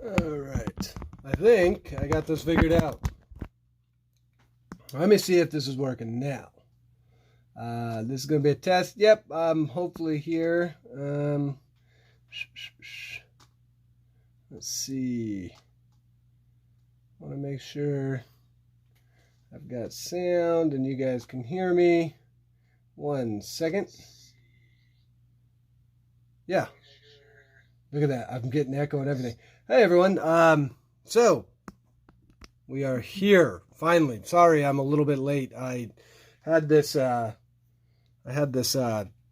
All right. I think I got this figured out. Let me see if this is working now. This is going to be a test. Yep, hopefully here. Let's see. I want to make sure I've got sound and you guys can hear me. 1 second. Yeah. Look at that. I'm getting echo and everything. Hey, everyone. So we are here finally. Sorry, I'm a little bit late. I had this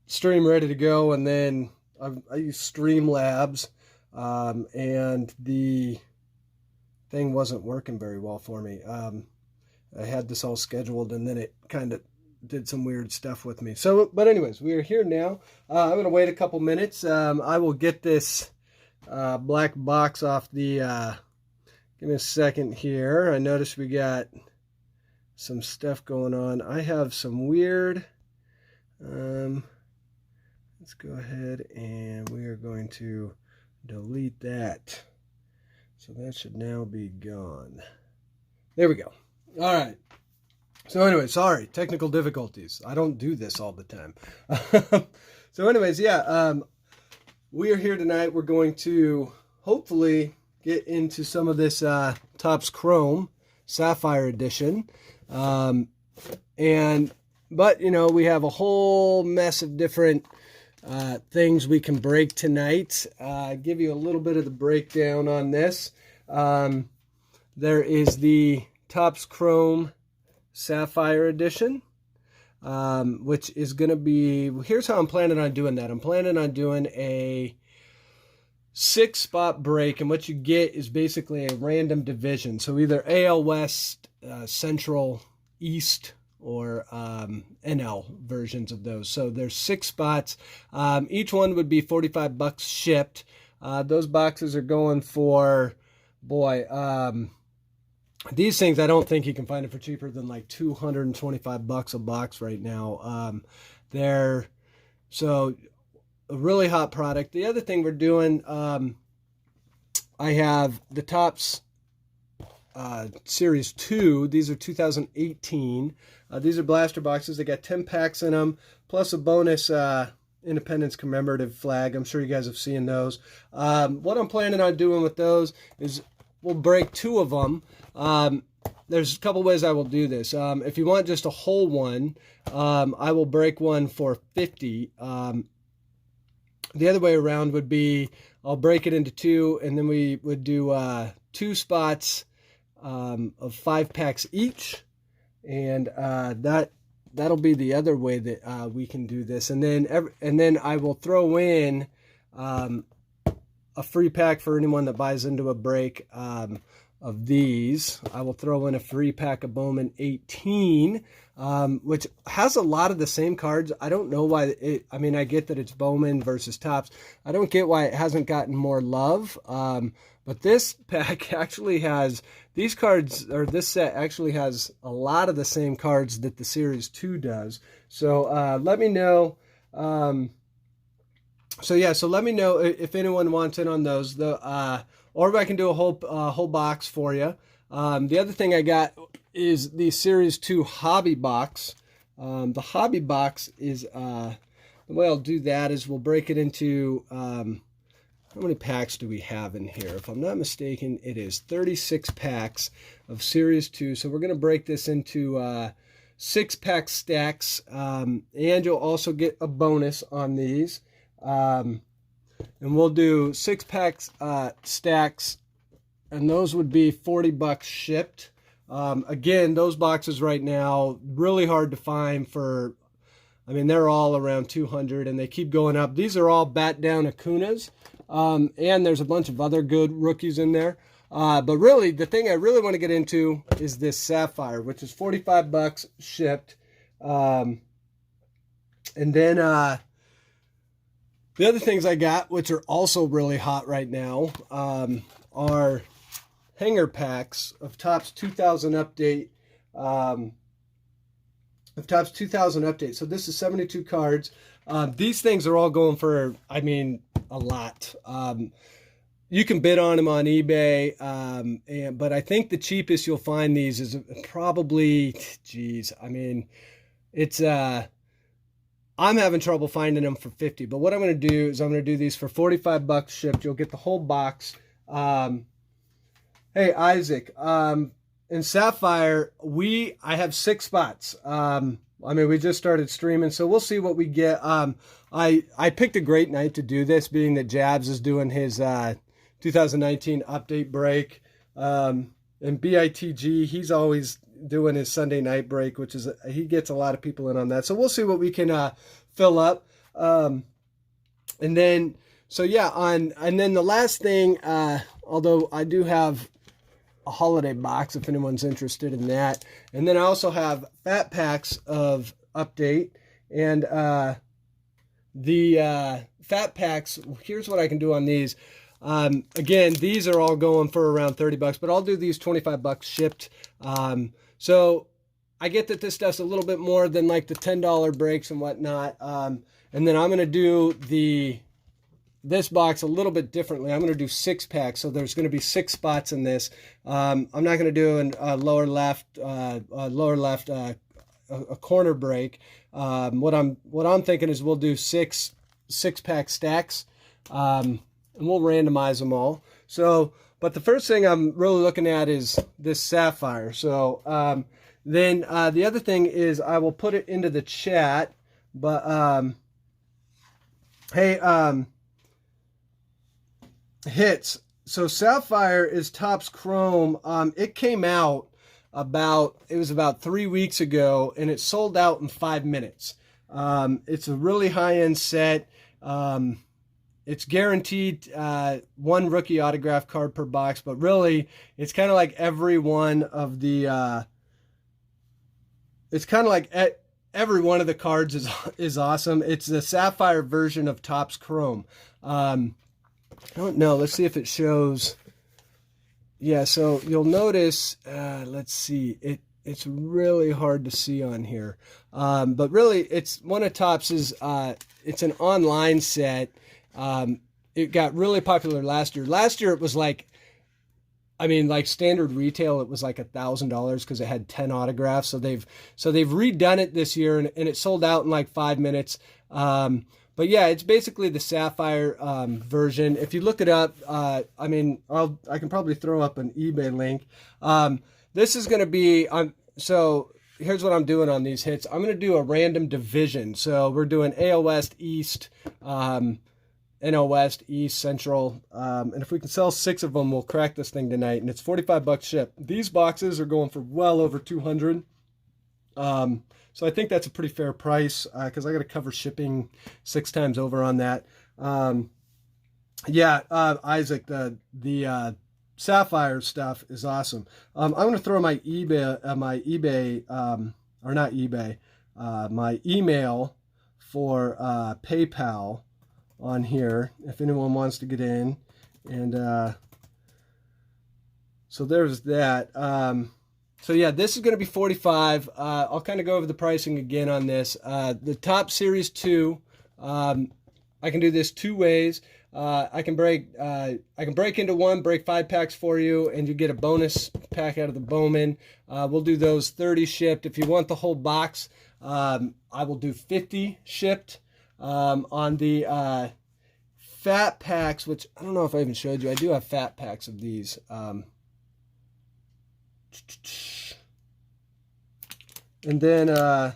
stream ready to go, and then I use Streamlabs, and the thing wasn't working very well for me. I had this all scheduled, and then it kind of did some weird stuff with me. So, but anyways, we are here now. I'm going to wait a couple minutes. I will get this black box off the, give me a second here. I noticed we got some stuff going on. I have some weird, let's go ahead and we are going to delete that. So that should now be gone. There we go. All right. So anyway, sorry, technical difficulties. I don't do this all the time. So anyways, yeah, we are here tonight. We're going to hopefully get into some of this Topps Chrome Sapphire edition. But you know, we have a whole mess of different things we can break tonight. Give you a little bit of the breakdown on this. There is the Topps Chrome Sapphire edition, which is going to be, here's how I'm planning on doing that. I'm planning on doing a 6-spot break, and what you get is basically a random division. So either AL West, Central, East, or NL versions of those. So there's 6 spots. Each one would be $45 shipped. Those boxes are going for, boy, these things, I don't think you can find it for cheaper than like $225 a box right now. They're so a really hot product. The other thing we're doing, I have the Topps Series 2. These are 2018. These are blaster boxes. They got 10 packs in them, plus a bonus Independence commemorative flag. I'm sure you guys have seen those. What I'm planning on doing with those is we'll break 2 of them. There's a couple ways I will do this. If you want just a whole one, I will break one for $50. The other way around would be I'll break it into 2, and then we would do 2 spots of 5 packs each, and that'll be the other way that we can do this. And then I will throw in a free pack for anyone that buys into a break of these. I will throw in a free pack of Bowman 18, which has a lot of the same cards. I don't know why I mean, I get that it's Bowman versus Topps. I don't get why it hasn't gotten more love. But this pack actually has these cards, or this set actually has a lot of the same cards that the Series 2 does. So let me know. So let me know if anyone wants in on those. Or if I can do a whole box for you. The other thing I got is the Series 2 Hobby Box. The Hobby Box is, the way I'll do that is we'll break it into, how many packs do we have in here? If I'm not mistaken, it is 36 packs of Series 2. So we're going to break this into 6-pack stacks. And you'll also get a bonus on these. And we'll do 6-pack stacks, and those would be $40 shipped. Again, those boxes right now, really hard to find for, I mean, they're all around 200 and they keep going up. These are all bat down Acunas, and there's a bunch of other good rookies in there. But really, the thing I really want to get into is this Sapphire, which is $45 shipped. And then, the other things I got, which are also really hot right now, are hanger packs of Topps 2000 Update. So this is 72 cards. These things are all going for, I mean, a lot. you can bid on them on eBay, but I think the cheapest you'll find these is probably, geez, I mean, it's I'm having trouble finding them for 50. But what I'm going to do is I'm going to do these for 45 bucks shipped. You'll get the whole box. Hey Isaac, in Sapphire, I have 6 spots. I mean, we just started streaming, so we'll see what we get. I picked a great night to do this, being that Jabs is doing his 2019 update break. And BITG, he's always doing his Sunday night break, which is, he gets a lot of people in on that. So we'll see what we can fill up. And then, so yeah, and then the last thing, although I do have a holiday box if anyone's interested in that. And then I also have fat packs of update, and the fat packs, here's what I can do on these. Again, these are all going for around 30 bucks, but I'll do these 25 bucks shipped. So I get that this stuff's a little bit more than like the $10 breaks and whatnot. And then I'm going to do this box a little bit differently. I'm going to do 6 packs. So there's going to be 6 spots in this. I'm not going to do a lower left, a corner break. What I'm thinking is we'll do 6 pack stacks. And we'll randomize them all. So, but the first thing I'm really looking at is this Sapphire. So, then the other thing is I will put it into the chat. But hey, hits. So Sapphire is Topps Chrome. It came out about 3 weeks ago, and it sold out in 5 minutes. It's a really high-end set. It's guaranteed 1 rookie autograph card per box, but really it's kind of like every one of the every one of the cards is awesome. It's the Sapphire version of Topps Chrome. I don't know. Let's see if it shows. Yeah, so you'll notice, let's see, it's really hard to see on here. But really, it's one of Topps's, it's an online set. It got really popular last year. Last year, it was like, I mean, like standard retail, it was like $1,000 because it had 10 autographs. So they've redone it this year, and it sold out in like 5 minutes. But yeah, it's basically the Sapphire version. If you look it up, I mean, I can probably throw up an eBay link. This is going to be, so here's what I'm doing on these hits. I'm going to do a random division. So we're doing AL West, East, NL West, East, Central. And if we can sell 6 of them, we'll crack this thing tonight. And it's 45 bucks shipped. These boxes are going for well over 200. So I think that's a pretty fair price because I got to cover shipping 6 times over on that. Yeah, Isaac, the Sapphire stuff is awesome. I'm going to throw my my email for PayPal on here if anyone wants to get in. And so there's that. So yeah, this is going to be 45. I'll kind of go over the pricing again on this. The Top Series 2, I can do this 2 ways. I can break into one, break 5 packs for you, and you get a bonus pack out of the Bowman. We'll do those 30 shipped. If you want the whole box, I will do 50 shipped. On the fat packs, which I don't know if I even showed you, I do have fat packs of these. And then the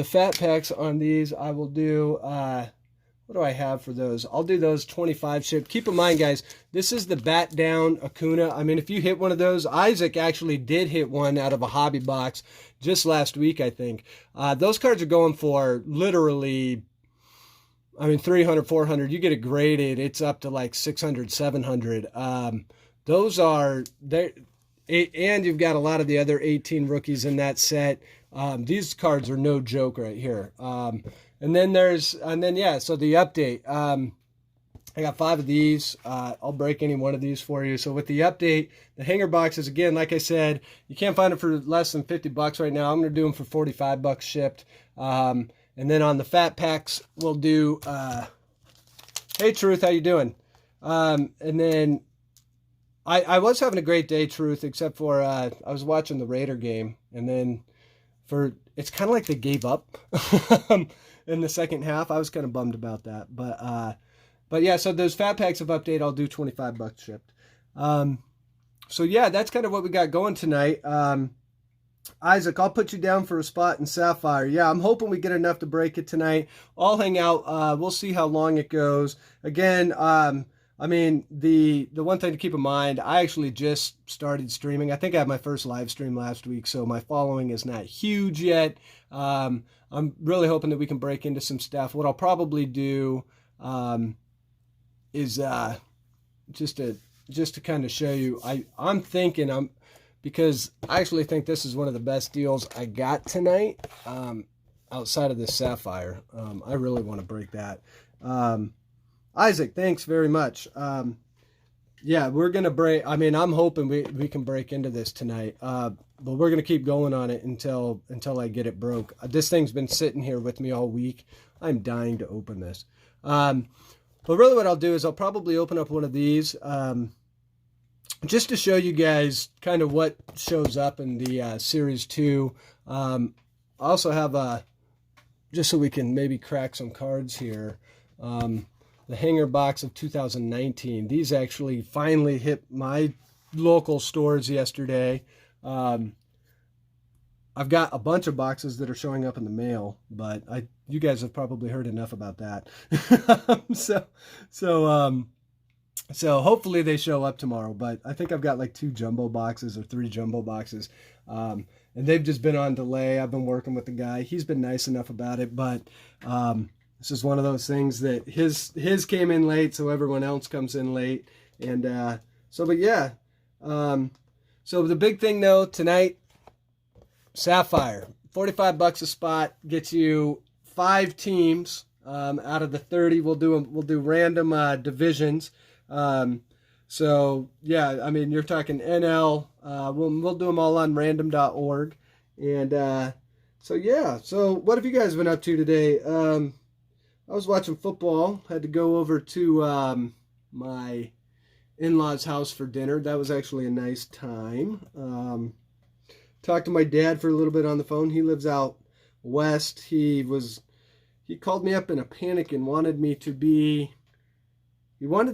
fat packs on these, I will do, what do I have for those? I'll do those 25 shipped. Keep in mind, guys, this is the Bat Down Acuna. I mean, if you hit one of those, Isaac actually did hit one out of a hobby box just last week, I think. Those cards are going for literally, I mean, 300, 400. You get it graded, it's up to like 600, 700. Those are, and you've got a lot of the other 18 rookies in that set. These cards are no joke right here. And then yeah, so the update. I got 5 of these. I'll break any one of these for you. So with the update, the hanger boxes, again, like I said, you can't find them for less than 50 bucks right now. I'm going to do them for 45 bucks shipped. And then on the fat packs, we'll do, hey Truth, how you doing? And then I was having a great day, truth, except for I was watching the Raider game, and then it's kind of like they gave up in the second half. I was kind of bummed about that, but yeah. So those fat packs of update, I'll do $25 shipped. So yeah, that's kind of what we got going tonight. Isaac, I'll put you down for a spot in Sapphire. Yeah, I'm hoping we get enough to break it tonight. I'll hang out. We'll see how long it goes. Again, I mean, the one thing to keep in mind, I actually just started streaming. I think I had my first live stream last week, so my following is not huge yet. I'm really hoping that we can break into some stuff. What I'll probably do is just to kind of show you. I'm thinking because I actually think this is one of the best deals I got tonight outside of this Sapphire. I really want to break that. Isaac, thanks very much. Yeah, we're going to break. I mean, I'm hoping we can break into this tonight, but we're going to keep going on it until I get it broke. This thing's been sitting here with me all week. I'm dying to open this. But really what I'll do is I'll probably open up one of these just to show you guys kind of what shows up in the Series 2. I also have just so we can maybe crack some cards here, the hanger box of 2019. These actually finally hit my local stores yesterday. I've got a bunch of boxes that are showing up in the mail, but you guys have probably heard enough about that. So hopefully they show up tomorrow, but I think I've got like 2 jumbo boxes or 3 jumbo boxes. And they've just been on delay. I've been working with the guy. He's been nice enough about it, but this is one of those things that his came in late, so everyone else comes in late. And but yeah. So the big thing though tonight, Sapphire, $45 a spot gets you 5 teams out of the 30. We'll do random divisions. So yeah, I mean, you're talking NL. We'll do them all on random.org. And so yeah. So what have you guys been up to today? I was watching football. Had to go over to my in-laws' house for dinner. That was actually a nice time. Talked to my dad for a little bit on the phone. He lives out west. He called me up in a panic and wanted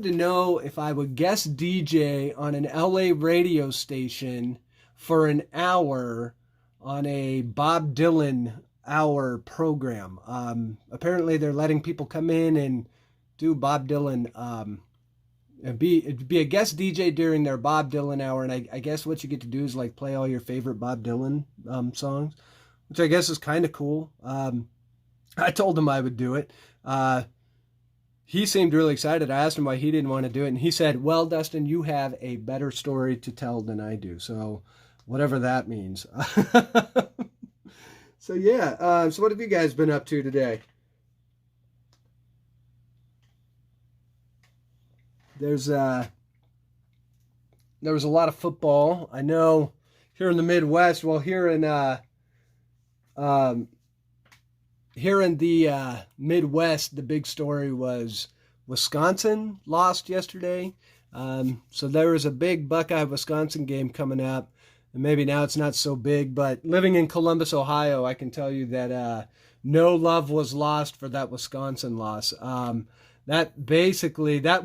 to know if I would guest DJ on an LA radio station for an hour on a Bob Dylan hour program. Apparently they're letting people come in and do Bob Dylan, and be a guest DJ during their Bob Dylan hour. And I guess what you get to do is like play all your favorite Bob Dylan songs, which I guess is kind of cool. I told him I would do it. He seemed really excited. I asked him why he didn't want to do it, and he said, well, Dustin, you have a better story to tell than I do. So whatever that means. So yeah, so what have you guys been up to today? There was a lot of football. I know here in the Midwest, well, here in the Midwest, the big story was Wisconsin lost yesterday. So there was a big Buckeye-Wisconsin game coming up. And maybe now it's not so big, but living in Columbus, Ohio, I can tell you that no love was lost for that Wisconsin loss. That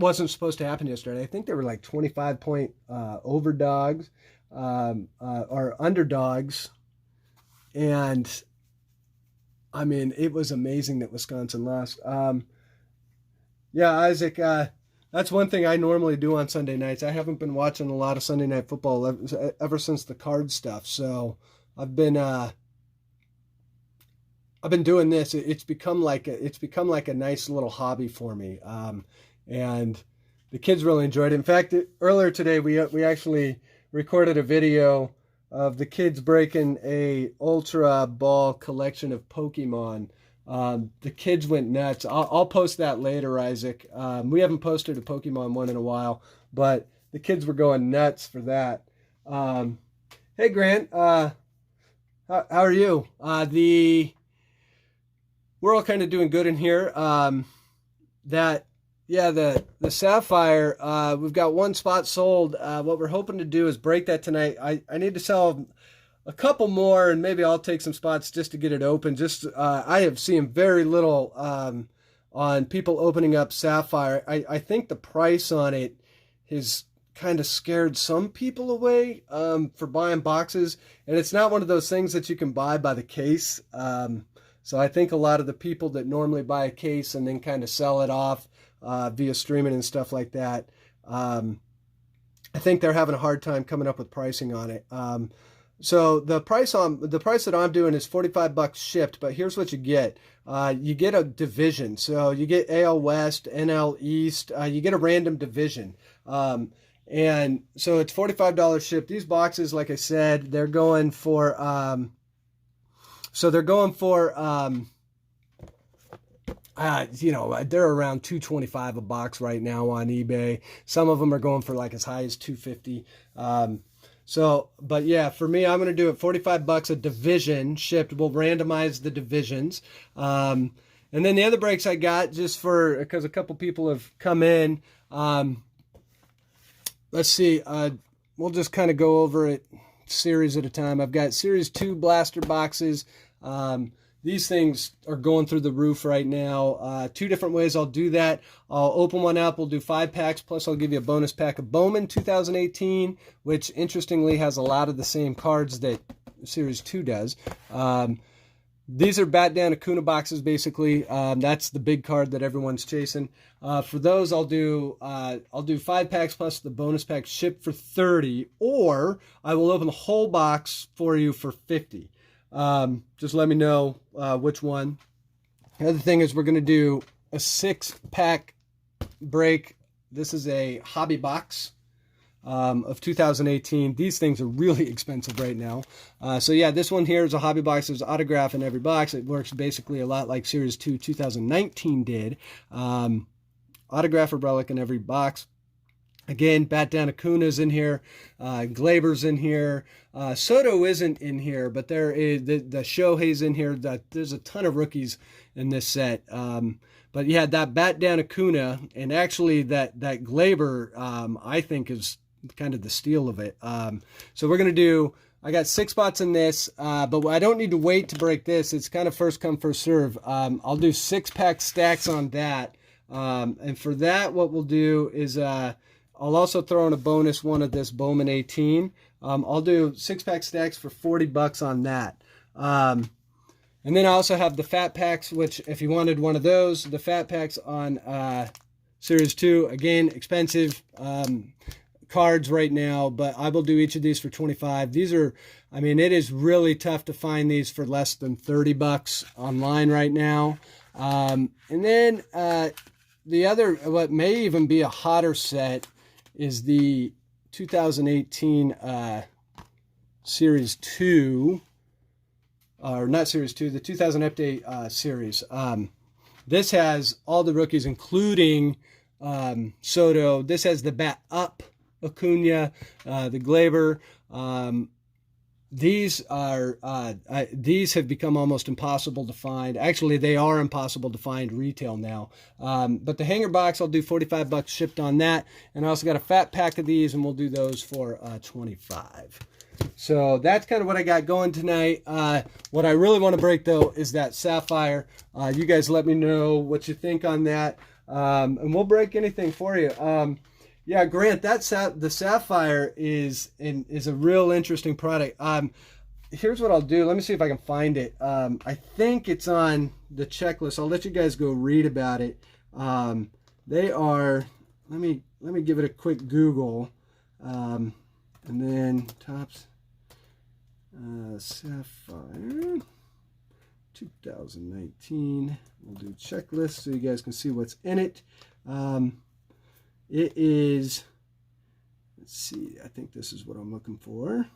wasn't supposed to happen yesterday. I think they were like 25-point overdogs or underdogs. And I mean, it was amazing that Wisconsin lost. Yeah, Isaac, that's one thing I normally do on Sunday nights. I haven't been watching a lot of Sunday Night Football ever since the card stuff. So I've been doing this. It's become like a nice little hobby for me. And the kids really enjoyed it. In fact, earlier today we actually recorded a video of the kids breaking a Ultra Ball collection of Pokemon. The kids went nuts. I'll post that later, Isaac. We haven't posted a Pokemon one in a while, but the kids were going nuts for that. Hey, Grant, how are you? We're all kind of doing good in here. That Yeah, the Sapphire, we've got one spot sold. What we're hoping to do is break that tonight. I need to sell a couple more, and maybe I'll take some spots just to get it open. Just I have seen very little on people opening up Sapphire. I think the price on it has kind of scared some people away for buying boxes, and it's not one of those things that you can buy by the case. So I think a lot of the people that normally buy a case and then kind of sell it off via streaming and stuff like that, I think they're having a hard time coming up with pricing on it. So the price that I'm doing is $45 shipped, but here's what you get. You get a division. So you get AL West, NL East, you get a random division. And so it's $45 shipped. These boxes, like I said, they're going for they're around $225 a box right now on eBay. Some of them are going for like as high as $250. But yeah, for me, I'm going to do it $45 a division shipped. We'll randomize the divisions. And then the other breaks I got just because a couple people have come in. Let's see. We'll just kind of go over it series at a time. I've got Series 2 blaster boxes. These things are going through the roof right now. Two different ways I'll do that. I'll open one up. We'll do 5 packs, plus I'll give you a bonus pack of Bowman 2018, which interestingly has a lot of the same cards that Series 2 does. These are Bat Down Acuna boxes, basically. That's the big card that everyone's chasing. For those, I'll do 5 packs plus the bonus pack shipped for $30, or I will open the whole box for you for $50. Just let me know which one. The other thing is we're going to do a 6-pack break. This is a hobby box of 2018. These things are really expensive right now. So yeah, this one here is a hobby box. There's autograph in every box. It works basically a lot like Series 2 2019 did. Autograph or relic in every box. Again, Bat Down Acuna's in here, Gleyber's in here, Soto isn't in here, but there is the Shohei's in here. There's a ton of rookies in this set. But yeah, that Bat Down Acuna, and actually that Gleyber, I think is kind of the steal of it. So we're gonna I got 6 spots in this, but I don't need to wait to break this. It's kind of first come, first serve. I'll do 6-pack stacks on that. And for that, what we'll do is I'll also throw in a bonus one of this Bowman 18. I'll do 6-pack stacks for $40 on that. And then I also have the fat packs, which if you wanted one of those, the fat packs on Series 2, again, expensive cards right now, but I will do each of these for $25. These are, I mean, it is really tough to find these for less than $30 online right now. And then the other, what may even be a hotter set, is the 2018 Series 2, or not Series 2, the 2000 Update Series. This has all the rookies, including Soto. This has the Bat Up Acuna, the Gleyber. These have become almost impossible to find. Actually, they are impossible to find retail now. But the hanger box, I'll do $45 shipped on that. And I also got a fat pack of these, and we'll do those for $25. So that's kind of what I got going tonight. What I really want to break, though, is that Sapphire. You guys let me know what you think on that. And we'll break anything for you. Yeah, Grant, the Sapphire is a real interesting product. Here's what I'll do. Let me see if I can find it. I think it's on the checklist. I'll let you guys go read about it. They are. Let me give it a quick Google, and then Topps Sapphire 2019. We'll do checklist so you guys can see what's in it. It is, let's see, I think this is what I'm looking for. Let's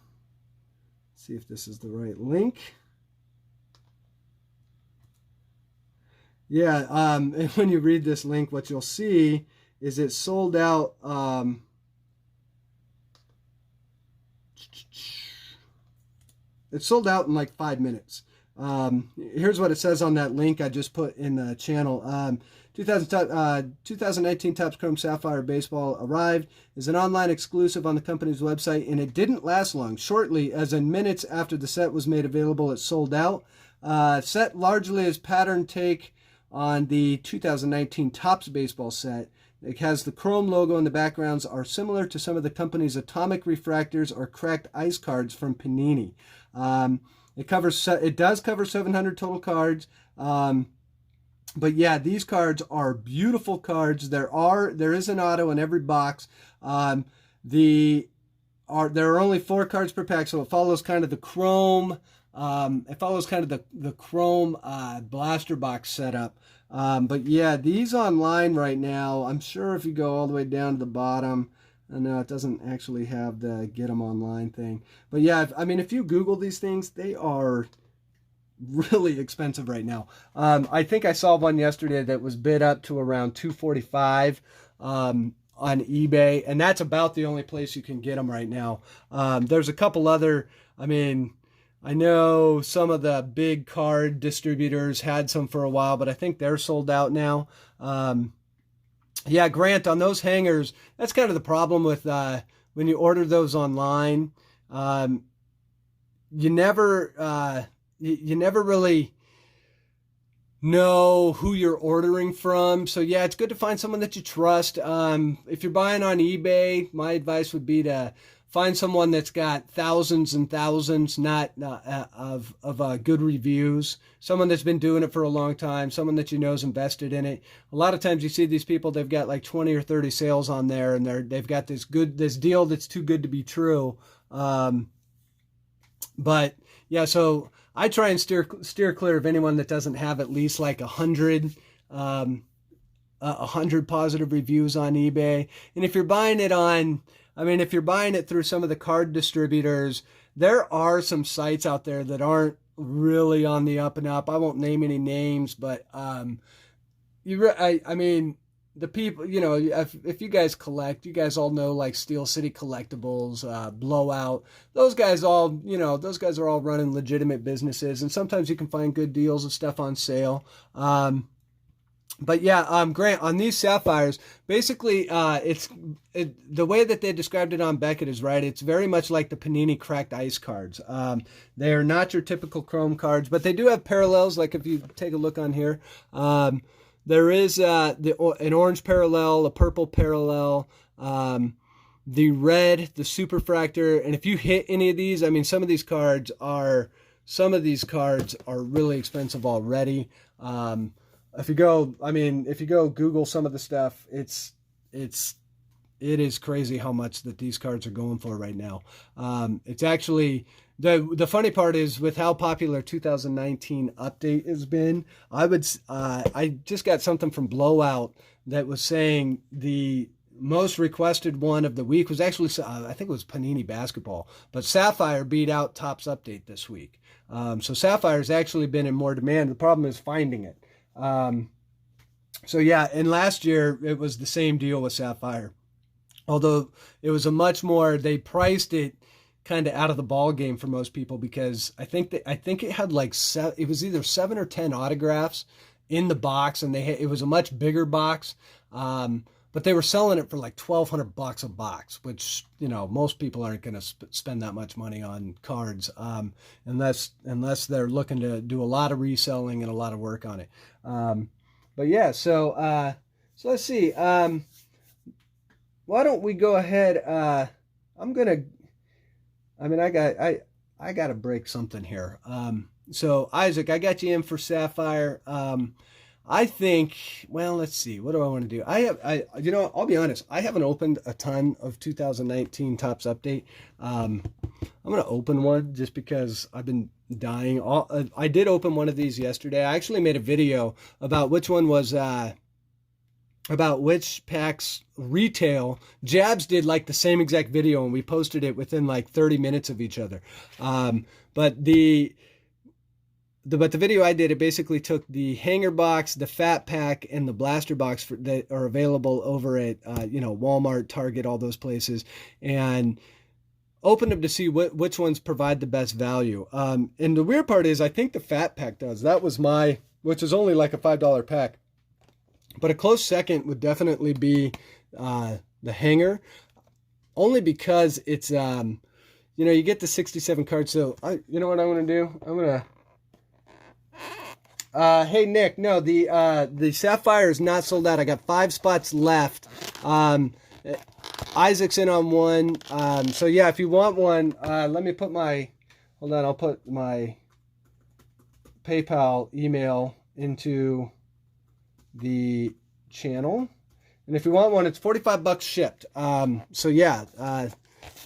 see if this is the right link. Yeah, and when you read this link, what you'll see is it sold out. It sold out in like 5 minutes. Here's what it says on that link I just put in the channel. 2019 Topps Chrome Sapphire Baseball arrived as an online exclusive on the company's website, and it didn't last long. Shortly, as in minutes after the set was made available, it sold out. Set largely as pattern take on the 2019 Topps Baseball set. It has the Chrome logo, and the backgrounds are similar to some of the company's atomic refractors or cracked ice cards from Panini. It does cover 700 total cards. But yeah, these cards are beautiful cards. There is an auto in every box. There are only 4 cards per pack, so it follows kind of the Chrome. The Chrome blaster box setup. But yeah, these online right now, I'm sure if you go all the way down to the bottom, I know it doesn't actually have the get them online thing. But yeah, if you Google these things, they are really expensive right now. I think I saw one yesterday that was bid up to around $245 on eBay, and that's about the only place you can get them right now. There's a couple other, I know some of the big card distributors had some for a while, but I think they're sold out now. Yeah, Grant, on those hangers, that's kind of the problem with when you order those online. You never really know who you're ordering from. So yeah, it's good to find someone that you trust. If you're buying on eBay, my advice would be to find someone that's got thousands and thousands of good reviews, someone that's been doing it for a long time, someone that you know is invested in it. A lot of times you see these people, they've got like 20 or 30 sales on there, and they've got this deal that's too good to be true. But yeah, so I try and steer clear of anyone that doesn't have at least like 100 positive reviews on eBay. And if you're buying it if you're buying it through some of the card distributors, there are some sites out there that aren't really on the up and up. I won't name any names, but the people, if you guys collect, you guys all know like Steel City Collectibles, Blowout. Those guys are all running legitimate businesses, and sometimes you can find good deals of stuff on sale. But yeah, Grant, on these Sapphires, basically, the way that they described it on Beckett is right. It's very much like the Panini cracked ice cards. They are not your typical Chrome cards, but they do have parallels. Like if you take a look on here, there is an orange parallel, a purple parallel, the red, the superfractor, and if you hit any of these, some of these cards are really expensive already. If you go Google some of the stuff, it is crazy how much that these cards are going for right now. It's actually, the funny part is with how popular 2019 update has been. I just got something from Blowout that was saying the most requested one of the week was actually, I think it was Panini Basketball, but Sapphire beat out Topps Update this week. So Sapphire's actually been in more demand. The problem is finding it. So yeah, and last year it was the same deal with Sapphire, although it was they priced it kind of out of the ball game for most people, because I think it had like it was either 7 or 10 autographs in the box, and it was a much bigger box, but they were selling it for like $1,200 a box, which most people aren't going to spend that much money on cards, unless they're looking to do a lot of reselling and a lot of work on it. But yeah, so let's see. Why don't we go ahead? I got to break something here. So Isaac, I got you in for Sapphire. I think, well, let's see. What do I want to do? I'll be honest. I haven't opened a ton of 2019 Topps Update. I'm going to open one just because I've been dying. I did open one of these yesterday. I actually made a video about which one was, about which packs retail. Jabs did like the same exact video, and we posted it within like 30 minutes of each other. But the video I did, it basically took the hanger box, the fat pack, and the blaster box that are available over at Walmart, Target, all those places, and open them to see which ones provide the best value. And the weird part is I think the Fat Pack does. That was which is only like a $5 pack. But a close second would definitely be the Hanger, only because it's, you get the 67 cards. So, you know what I'm going to do? I'm going to... hey, Nick, no, the Sapphire is not sold out. I got 5 spots left. Isaac's in on one. So, yeah, if you want one, let me put hold on, I'll put my PayPal email into the channel. And if you want one, it's $45 shipped. So, yeah,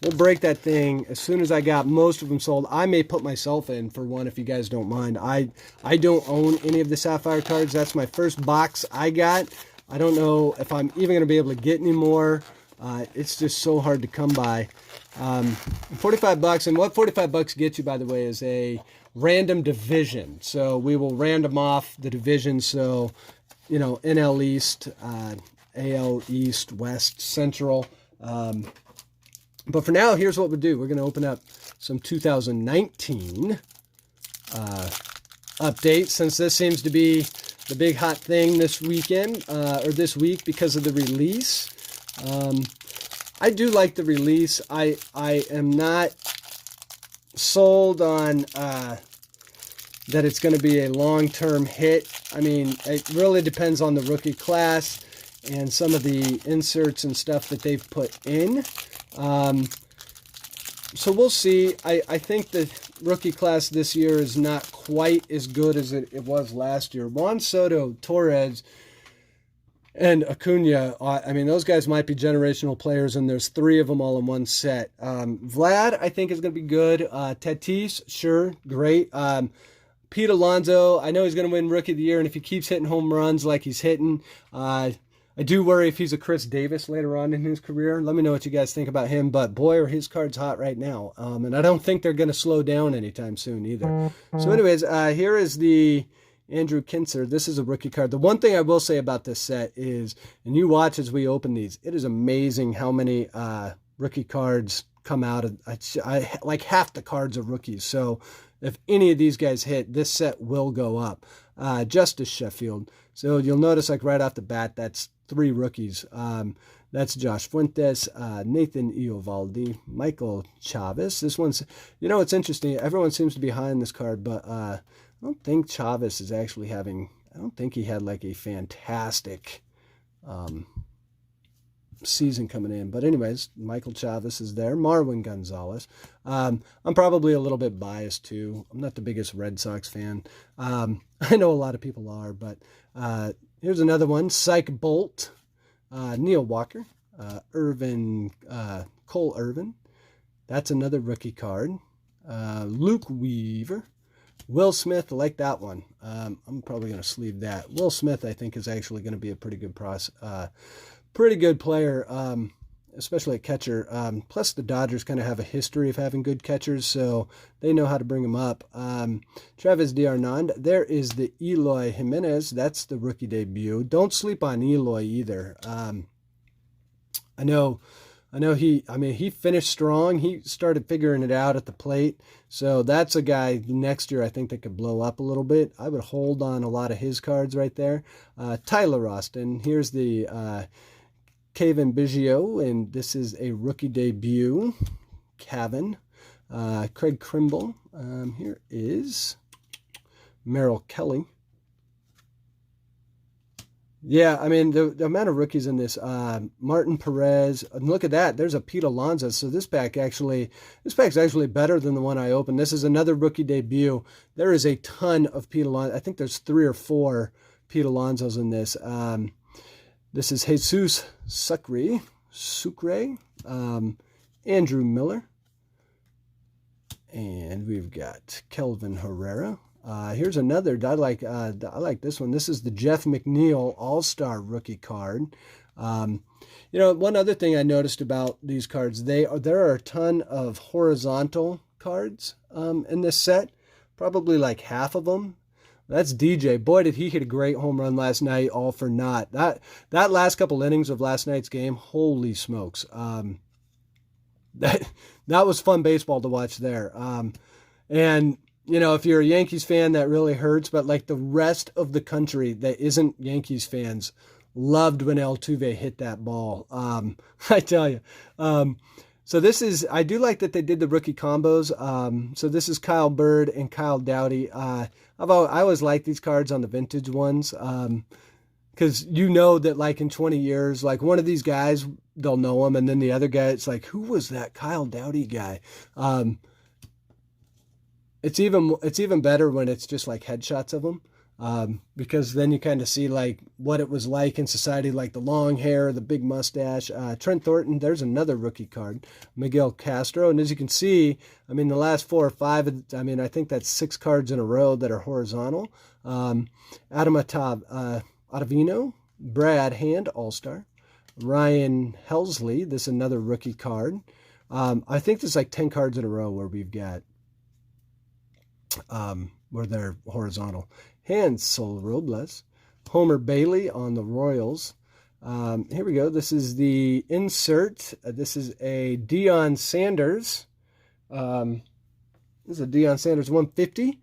we'll break that thing as soon as I got most of them sold. I may put myself in for one if you guys don't mind. I don't own any of the Sapphire cards. That's my first box I got. I don't know if I'm even going to be able to get any more. It's just so hard to come by. $45, and what $45 gets you, by the way, is a random division. So we will random off the divisions. So, NL East, AL East, West, Central. But for now, here's what we'll do. We're going to open up some 2019 updates, since this seems to be the big hot thing this weekend, or this week, because of the release. I do like the release. I am not sold on that it's going to be a long-term hit. I mean, it really depends on the rookie class and some of the inserts and stuff that they've put in. So we'll see. I think the rookie class this year is not quite as good as it was last year. Juan Soto, Torres, and Acuna, I mean, those guys might be generational players, and there's 3 of them all in one set. Vlad, I think, is going to be good. Tatis, sure, great. Pete Alonso, I know he's going to win Rookie of the Year, and if he keeps hitting home runs like he's hitting, I do worry if he's a Chris Davis later on in his career. Let me know what you guys think about him, but boy, are his cards hot right now. And I don't think they're going to slow down anytime soon either. So anyways, here is the Andrew Kinzer. This is a rookie card. The one thing I will say about this set is, and you watch as we open these, it is amazing how many rookie cards come out. I like half the cards are rookies. So if any of these guys hit, this set will go up. Justice Sheffield. So you'll notice, like right off the bat, that's 3 rookies. That's Josh Fuentes, Nathan Eovaldi, Michael Chavez. This one's, it's interesting. Everyone seems to be high on this card, but I don't think Chavez is actually having, I don't think he had like a fantastic season coming in. But anyways, Michael Chavez is there. Marwin Gonzalez. I'm probably a little bit biased too. I'm not the biggest Red Sox fan. I know a lot of people are, but here's another one. Psych Bolt, Neil Walker, Cole Irvin. That's another rookie card. Luke Weaver. Will Smith, I like that one. I'm probably going to sleeve that. Will Smith, I think, is actually going to be a pretty good player, especially at catcher. Plus, the Dodgers kind of have a history of having good catchers, so they know how to bring them up. Travis D'Arnaud. There is the Eloy Jimenez. That's the rookie debut. Don't sleep on Eloy either. I know he finished strong. He started figuring it out at the plate. So that's a guy next year I think that could blow up a little bit. I would hold on a lot of his cards right there. Tyler Austin. Here's the Kevin Biggio, and this is a rookie debut. Cavan. Craig Kimbrel. Here is Merrill Kelly. Yeah, I mean, the amount of rookies in this, Martin Perez, and look at that, there's a Pete Alonso. So this pack's actually better than the one I opened. This is another rookie debut. There is a ton of Pete Alonso. I think there's 3 or 4 Pete Alonsos in this. This is Jesus Sucre, Andrew Miller, and we've got Kelvin Herrera. Here's another. I like this one. This is the Jeff McNeil All-Star rookie card. One other thing I noticed about these cards, there are a ton of horizontal cards in this set. Probably like half of them. That's DJ. Boy, did he hit a great home run last night, all for naught. That last couple innings of last night's game, holy smokes. that was fun baseball to watch there. And you know, if you're a Yankees fan, that really hurts. But like the rest of the country that isn't Yankees fans loved when Altuve hit that ball. I tell you. So this is, I do like that they did the rookie combos. So this is Kyle Bird and Kyle Dowdy. I always like these cards on the vintage ones. Because you know that like in 20 years, like one of these guys, they'll know him. And then the other guy, it's like, who was that Kyle Dowdy guy? It's even better when it's just like headshots of him. Because then you kind of see like what it was like in society, like the long hair, the big mustache. Trent Thornton, there's another rookie card. Miguel Castro, and as you can see, I mean, the last 4 or 5, I mean, I think that's 6 cards in a row that are horizontal. Adam Ottavino, Brad Hand, All-Star. Ryan Helsley, this is another rookie card. I think there's like 10 cards in a row where we've got, where they're horizontal. Hansel Robles, Homer Bailey on the Royals. Here we go. This is the insert. This is a Deion Sanders. This is a Deion Sanders 150.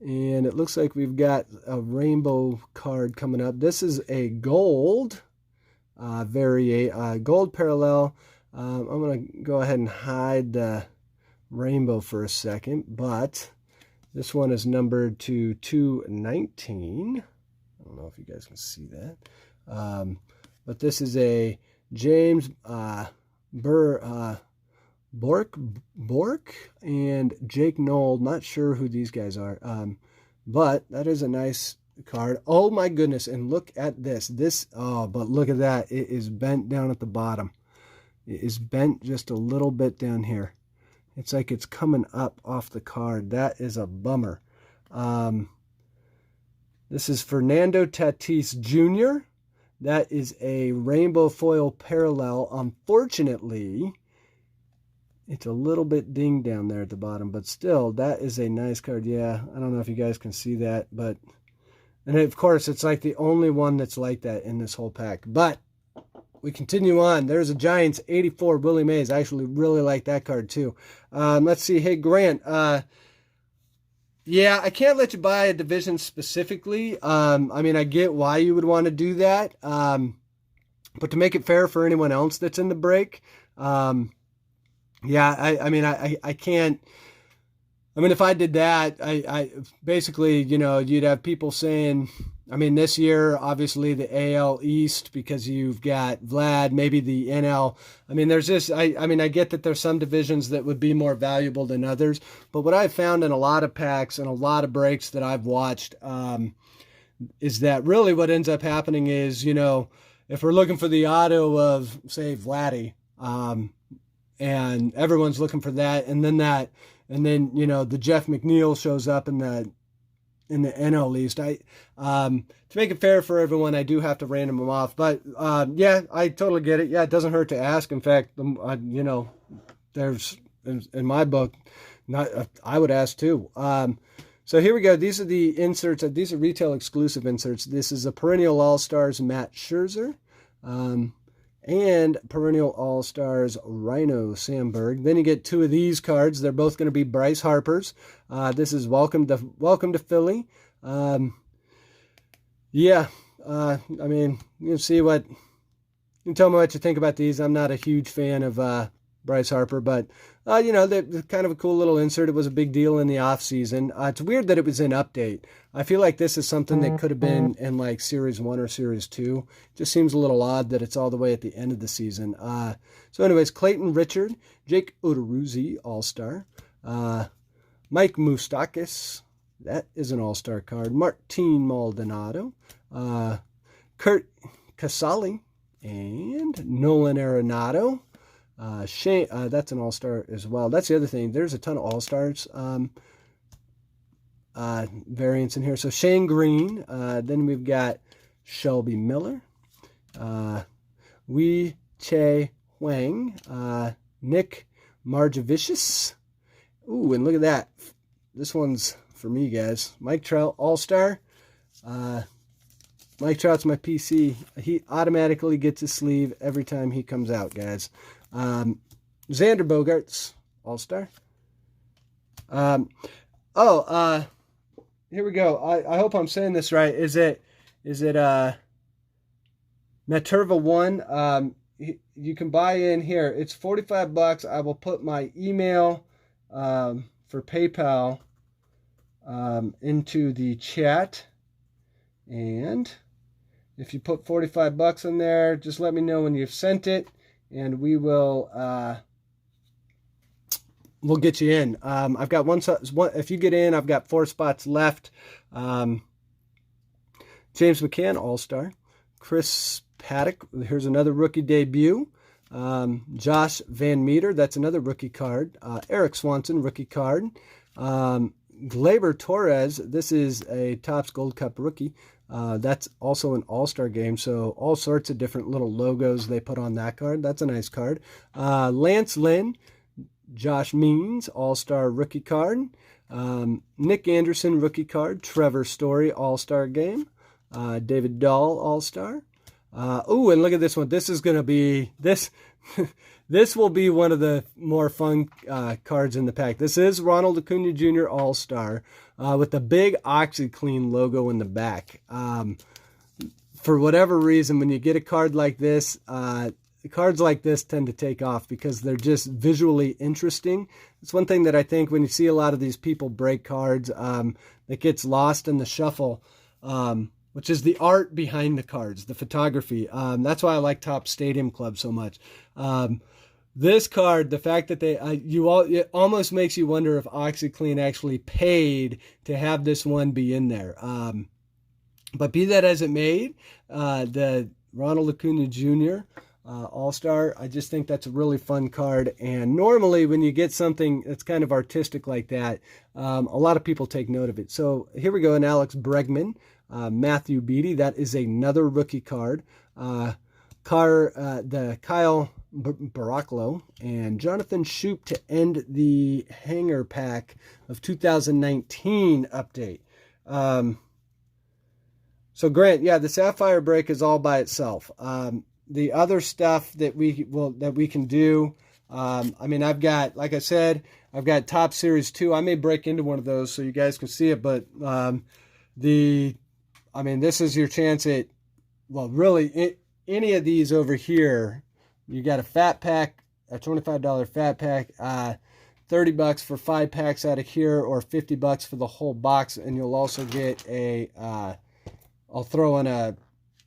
And it looks like we've got a rainbow card coming up. This is a gold, gold parallel. I'm going to go ahead and hide the rainbow for a second, but this one is numbered to 219. I don't know if you guys can see that. But this is a James Bork and Jake Knoll. Not sure who these guys are. But that is a nice card. Oh my goodness. And look at this. But look at that. It is bent down at the bottom. It is bent just a little bit down here. It's like it's coming up off the card. That is a bummer. This is Fernando Tatis Jr. That is a rainbow foil parallel. Unfortunately, it's a little bit dinged down there at the bottom, but still, that is a nice card. Yeah, I don't know if you guys can see that, but, and of course, it's like the only one that's like that in this whole pack. But we continue on. There's a Giants 84 Willie Mays. I actually really like that card too. Let's see. Hey, Grant. Yeah, I can't let you buy a division specifically. I mean, I get why you would want to do that. But to make it fair for anyone else that's in the break, yeah, I mean, I can't. I mean, if I did that, I basically, you know, you'd have people saying, I mean, this year, obviously the AL East, because you've got Vlad, maybe the NL. I mean, there's this, I mean, I get that there's some divisions that would be more valuable than others, but what I've found in a lot of packs and a lot of breaks that I've watched is that really what ends up happening is, you know, if we're looking for the auto of, say, Vladdy, and everyone's looking for that, and then, you know, the Jeff McNeil shows up in the NL East. To make it fair for everyone, I do have to random them off. But yeah, I totally get it. Yeah, it doesn't hurt to ask. In fact, you know, there's in my book, I would ask too. So here we go. These are the inserts. These are retail exclusive inserts. This is a perennial All-Stars Matt Scherzer. And perennial All-Stars Rhino Sandberg. Then you get 2 of these cards. They're both going to be Bryce Harper's. This is Welcome to Philly. Yeah, I mean, you can see you can tell me what you think about these. I'm not a huge fan of Bryce Harper, but you know, they're kind of a cool little insert. It was a big deal in the off season. It's weird that it was in Update. I feel like this is something that could have been in like Series 1 or Series 2. Just seems a little odd that it's all the way at the end of the season. So anyways, Clayton Richard, Jake Odorizzi, All-Star. Mike Moustakas, that is an All-Star card. Martin Maldonado. Kurt Casale, and Nolan Arenado. Shane, that's an All-Star as well. That's the other thing. There's a ton of All-Stars variants in here. So Shane Green. Then we've got Shelby Miller. Wei Che Huang. Nick Marjavicius. Ooh, and look at that. This one's for me, guys. Mike Trout, All-Star. Mike Trout's my PC. He automatically gets a sleeve every time he comes out, guys. Xander Bogaerts, All-Star. Here we go. I hope I'm saying this right. Is it Materva 1? You can buy in here. It's $45. I will put my email for PayPal into the chat. And if you put $45 in there, just let me know when you've sent it, and we will we'll get you in. I've got one. If you get in, I've got 4 spots left. James McCann, All-Star. Chris Paddock, here's another rookie debut. Josh Van Meter, that's another rookie card. Eric Swanson, rookie card. Gleyber Torres, this is a Topps Gold Cup rookie. That's also an All-Star game, so all sorts of different little logos they put on that card. That's a nice card. Lance Lynn, Josh Means, All-Star rookie card. Nick Anderson, rookie card. Trevor Story, All-Star game. David Dahl, All-Star. Oh, and look at this one. This is going to be, this will be one of the more fun cards in the pack. This is Ronald Acuna Jr. All-Star with the big OxyClean logo in the back. For whatever reason, when you get a card like this, cards like this tend to take off because they're just visually interesting. It's one thing that I think when you see a lot of these people break cards, it gets lost in the shuffle, which is the art behind the cards, the photography. That's why I like Topps Stadium Club so much. This card, the fact that it almost makes you wonder if OxyClean actually paid to have this one be in there. But be that as it may, the Ronald Acuna Jr. All-Star, I just think that's a really fun card. And normally when you get something that's kind of artistic like that, a lot of people take note of it. So here we go, and Alex Bregman, Matthew Beattie, that is another rookie card. The Kyle Baraclow and Jonathan Shoup to end the hanger pack of 2019 update. So Grant, yeah, the Sapphire break is all by itself. The other stuff that we can do, I mean, I've got, like I said, I've got Top Series 2. I may break into one of those so you guys can see it, but I mean, this is your chance at, well, really, any of these over here. You got a fat pack, a $25 fat pack, $30 for 5 packs out of here, or $50 for the whole box, and you'll also get a, I'll throw in a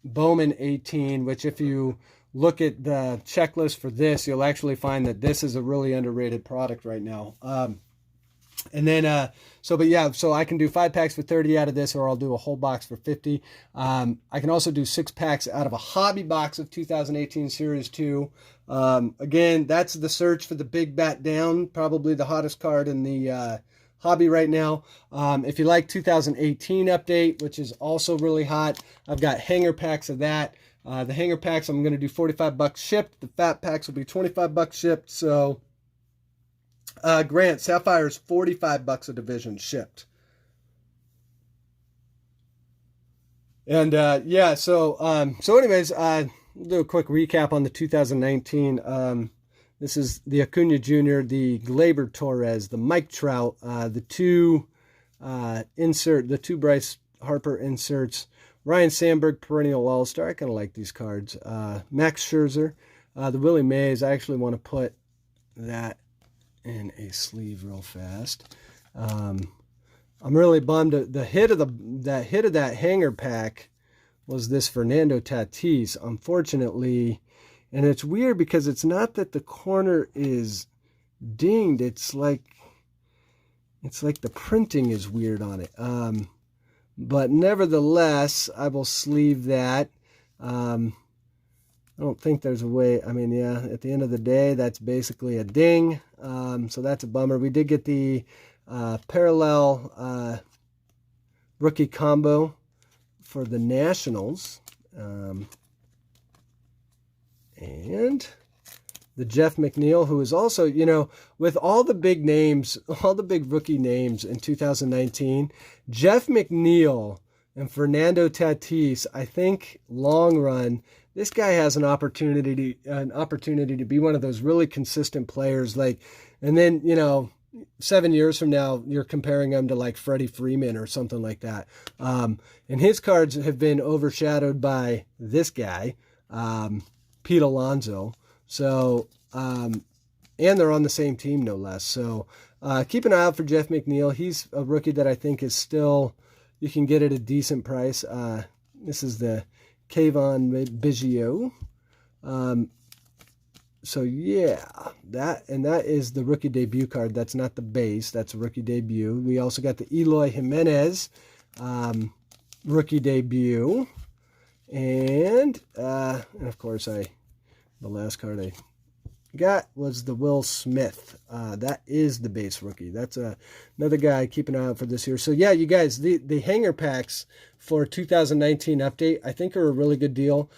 Bowman 18, which if you look at the checklist for this, you'll actually find that this is a really underrated product right now. And then, so I can do 5 packs for 30 out of this, or I'll do a whole box for 50. I can also do 6 packs out of a hobby box of 2018 Series 2. Again, that's the search for the Big Bat Down, probably the hottest card in the hobby right now. If you like 2018 update, which is also really hot, I've got hanger packs of that. The hanger packs, I'm going to do $45 shipped. The fat packs will be $25 shipped. So, Grant, Sapphire's $45 a division shipped. And yeah, so anyways, we'll do a quick recap on the 2019. This is the Acuna Jr., the Gleyber Torres, the Mike Trout, the two Bryce Harper inserts, Ryan Sandberg, perennial All-Star. I kind of like these cards. Max Scherzer, the Willie Mays. I actually want to put that in a sleeve real fast. I'm really bummed. The hit of that hanger pack was this Fernando Tatis. Unfortunately, and it's weird because it's not that the corner is dinged. It's like the printing is weird on it. But nevertheless, I will sleeve that. I don't think there's a way. I mean, yeah, at the end of the day, that's basically a ding. So that's a bummer. We did get the parallel rookie combo for the Nationals. And the Jeff McNeil, who is also, you know, with all the big names, all the big rookie names in 2019, Jeff McNeil and Fernando Tatis, I think long run, this guy has an opportunity to be one of those really consistent players. Like, and then 7 years from now, you're comparing him to like Freddie Freeman or something like that. And his cards have been overshadowed by this guy, Pete Alonso. So, and they're on the same team, no less. So keep an eye out for Jeff McNeil. He's a rookie that I think is still, you can get at a decent price. This is the Kayvon Biggio. So yeah, that is the rookie debut card. That's not the base. That's a rookie debut. We also got the Eloy Jimenez rookie debut. And of course, the last card I got was the Will Smith. That is the base rookie. That's another guy. Keep an eye out for this year. So yeah, you guys, the hanger packs for 2019 update, I think are a really good deal.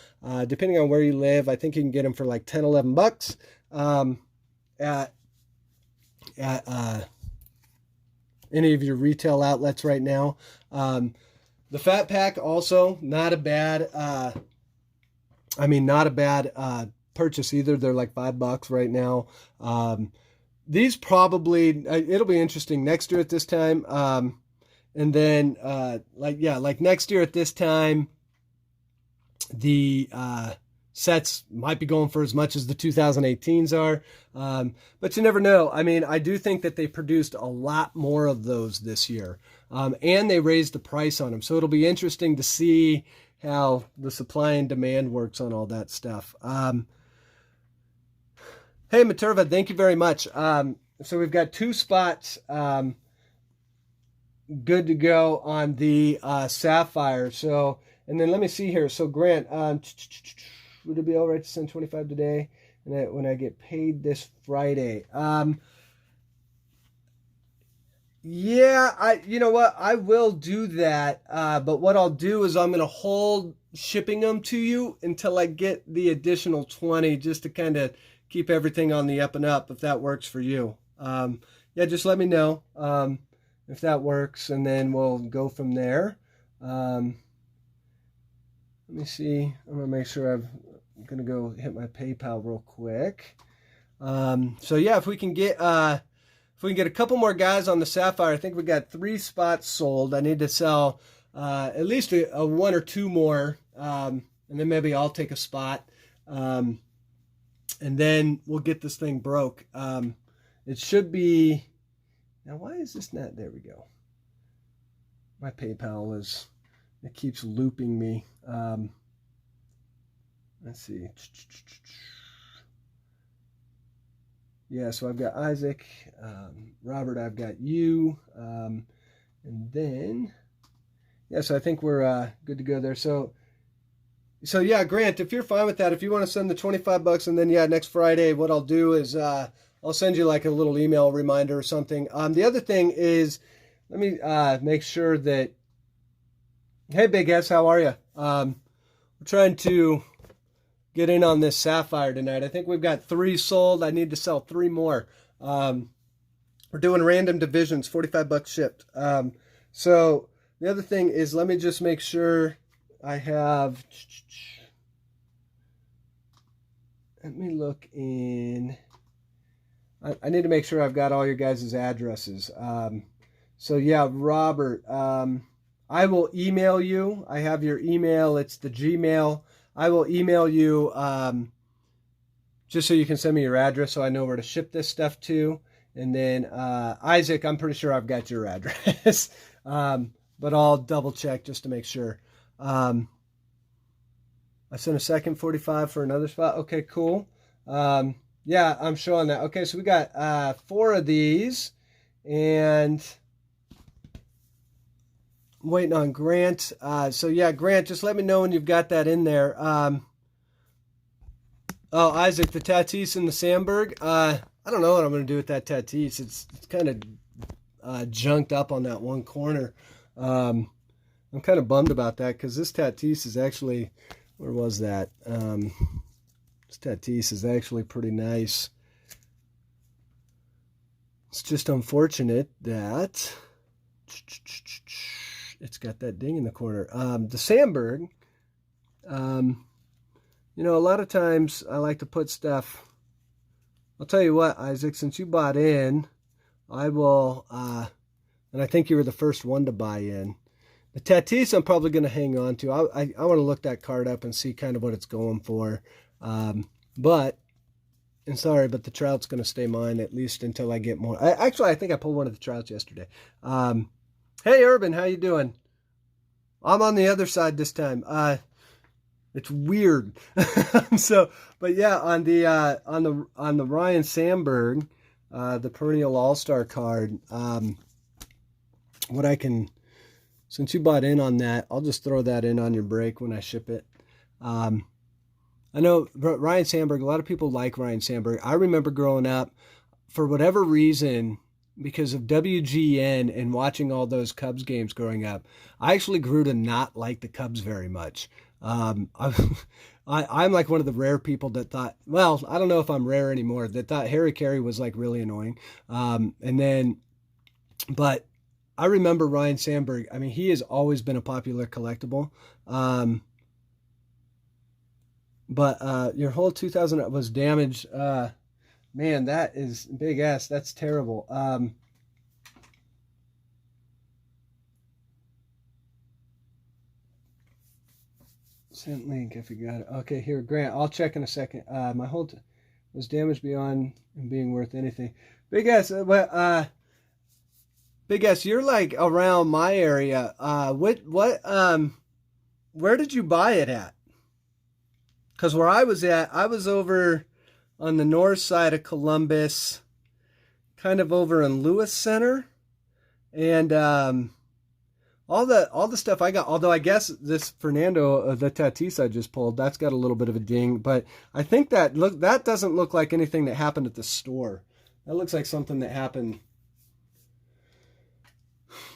Depending on where you live, I think you can get them for like 10, 11 bucks at any of your retail outlets right now. The Fat Pack also not a bad purchase either. They're like $5 right now. These probably, it'll be interesting next year at this time. And then like next year at this time, the sets might be going for as much as the 2018s are. But you never know. I mean, I do think that they produced a lot more of those this year. And they raised the price on them. So it'll be interesting to see how the supply and demand works on all that stuff. Hey, Materva, thank you very much. So we've got 2 spots good to go on the Sapphire. So, and then let me see here. So Grant, would it be all right to send 25 today? And when I get paid this Friday? Yeah, you know what? I will do that. But what I'll do is I'm going to hold shipping them to you until I get the additional 20, just to kind of keep everything on the up and up, if that works for you. Yeah, just let me know if that works, and then we'll go from there. Let me see. I'm going to make sure I'm going to go hit my PayPal real quick. So yeah, if we can get a couple more guys on the Sapphire, I think we got 3 spots sold. I need to sell at least a 1 or 2 more, and then maybe I'll take a spot, and then we'll get this thing broke. It should be, now why is this not, there we go. My PayPal it keeps looping me. Let's see. Yeah, so I've got Isaac, Robert, I've got you, and then, yeah, so I think we're good to go there. So yeah, Grant, if you're fine with that, if you want to send the $25, and then yeah, next Friday, what I'll do is I'll send you like a little email reminder or something. The other thing is, let me make sure that, hey, Big S, how are you? We're trying to get in on this Sapphire tonight. I think we've got 3 sold. I need to sell 3 more. We're doing random divisions, $45 shipped. So the other thing is, let me just make sure I have, let me look in, I need to make sure I've got all your guys' addresses. So yeah, Robert, I will email you. I have your email. It's the Gmail. I will email you just so you can send me your address so I know where to ship this stuff to. And then Isaac, I'm pretty sure I've got your address. But I'll double check just to make sure. I sent a second 45 for another spot. Okay, cool. Yeah, I'm showing that. Okay, so we got 4 of these. And I'm waiting on Grant. So yeah, Grant, just let me know when you've got that in there. Oh, Isaac, the Tatis and the Sandberg. I don't know what I'm going to do with that Tatis. It's kind of junked up on that one corner. I'm kind of bummed about that because this Tatis is actually, where was that? This Tatis is actually pretty nice. It's just unfortunate that it's got that ding in the corner. The Sandberg, you know, a lot of times I like to put stuff. I'll tell you what, Isaac, since you bought in, I will, and I think you were the first one to buy in. The Tatis I'm probably going to hang on to. I want to look that card up and see kind of what it's going for. But the Trout's going to stay mine at least until I get more. Actually, I think I pulled one of the Trouts yesterday. Hey, Urban, how you doing? I'm on the other side this time. It's weird. But yeah, on the Ryan Sandberg, the perennial All-Star card, since you bought in on that, I'll just throw that in on your break when I ship it. I know Ryan Sandberg, a lot of people like Ryan Sandberg. I remember growing up, for whatever reason, because of WGN and watching all those Cubs games growing up, I actually grew to not like the Cubs very much. I'm like one of the rare people that thought, well, I don't know if I'm rare anymore, that thought Harry Carey was like really annoying. But I remember Ryan Sandberg. I mean, he has always been a popular collectible. But your whole 2000 was damaged. Man, that is big ass. That's terrible. Sent link if you got it. Okay, here, Grant. I'll check in a second. My whole was damaged beyond being worth anything. Big ass. Big ass. You're like around my area. Where did you buy it at? Because where I was at, I was over on the north side of Columbus, kind of over in Lewis Center, and all the stuff I got. Although I guess this Fernando, the Tatis I just pulled, that's got a little bit of a ding. But I think that doesn't look like anything that happened at the store. That looks like something that happened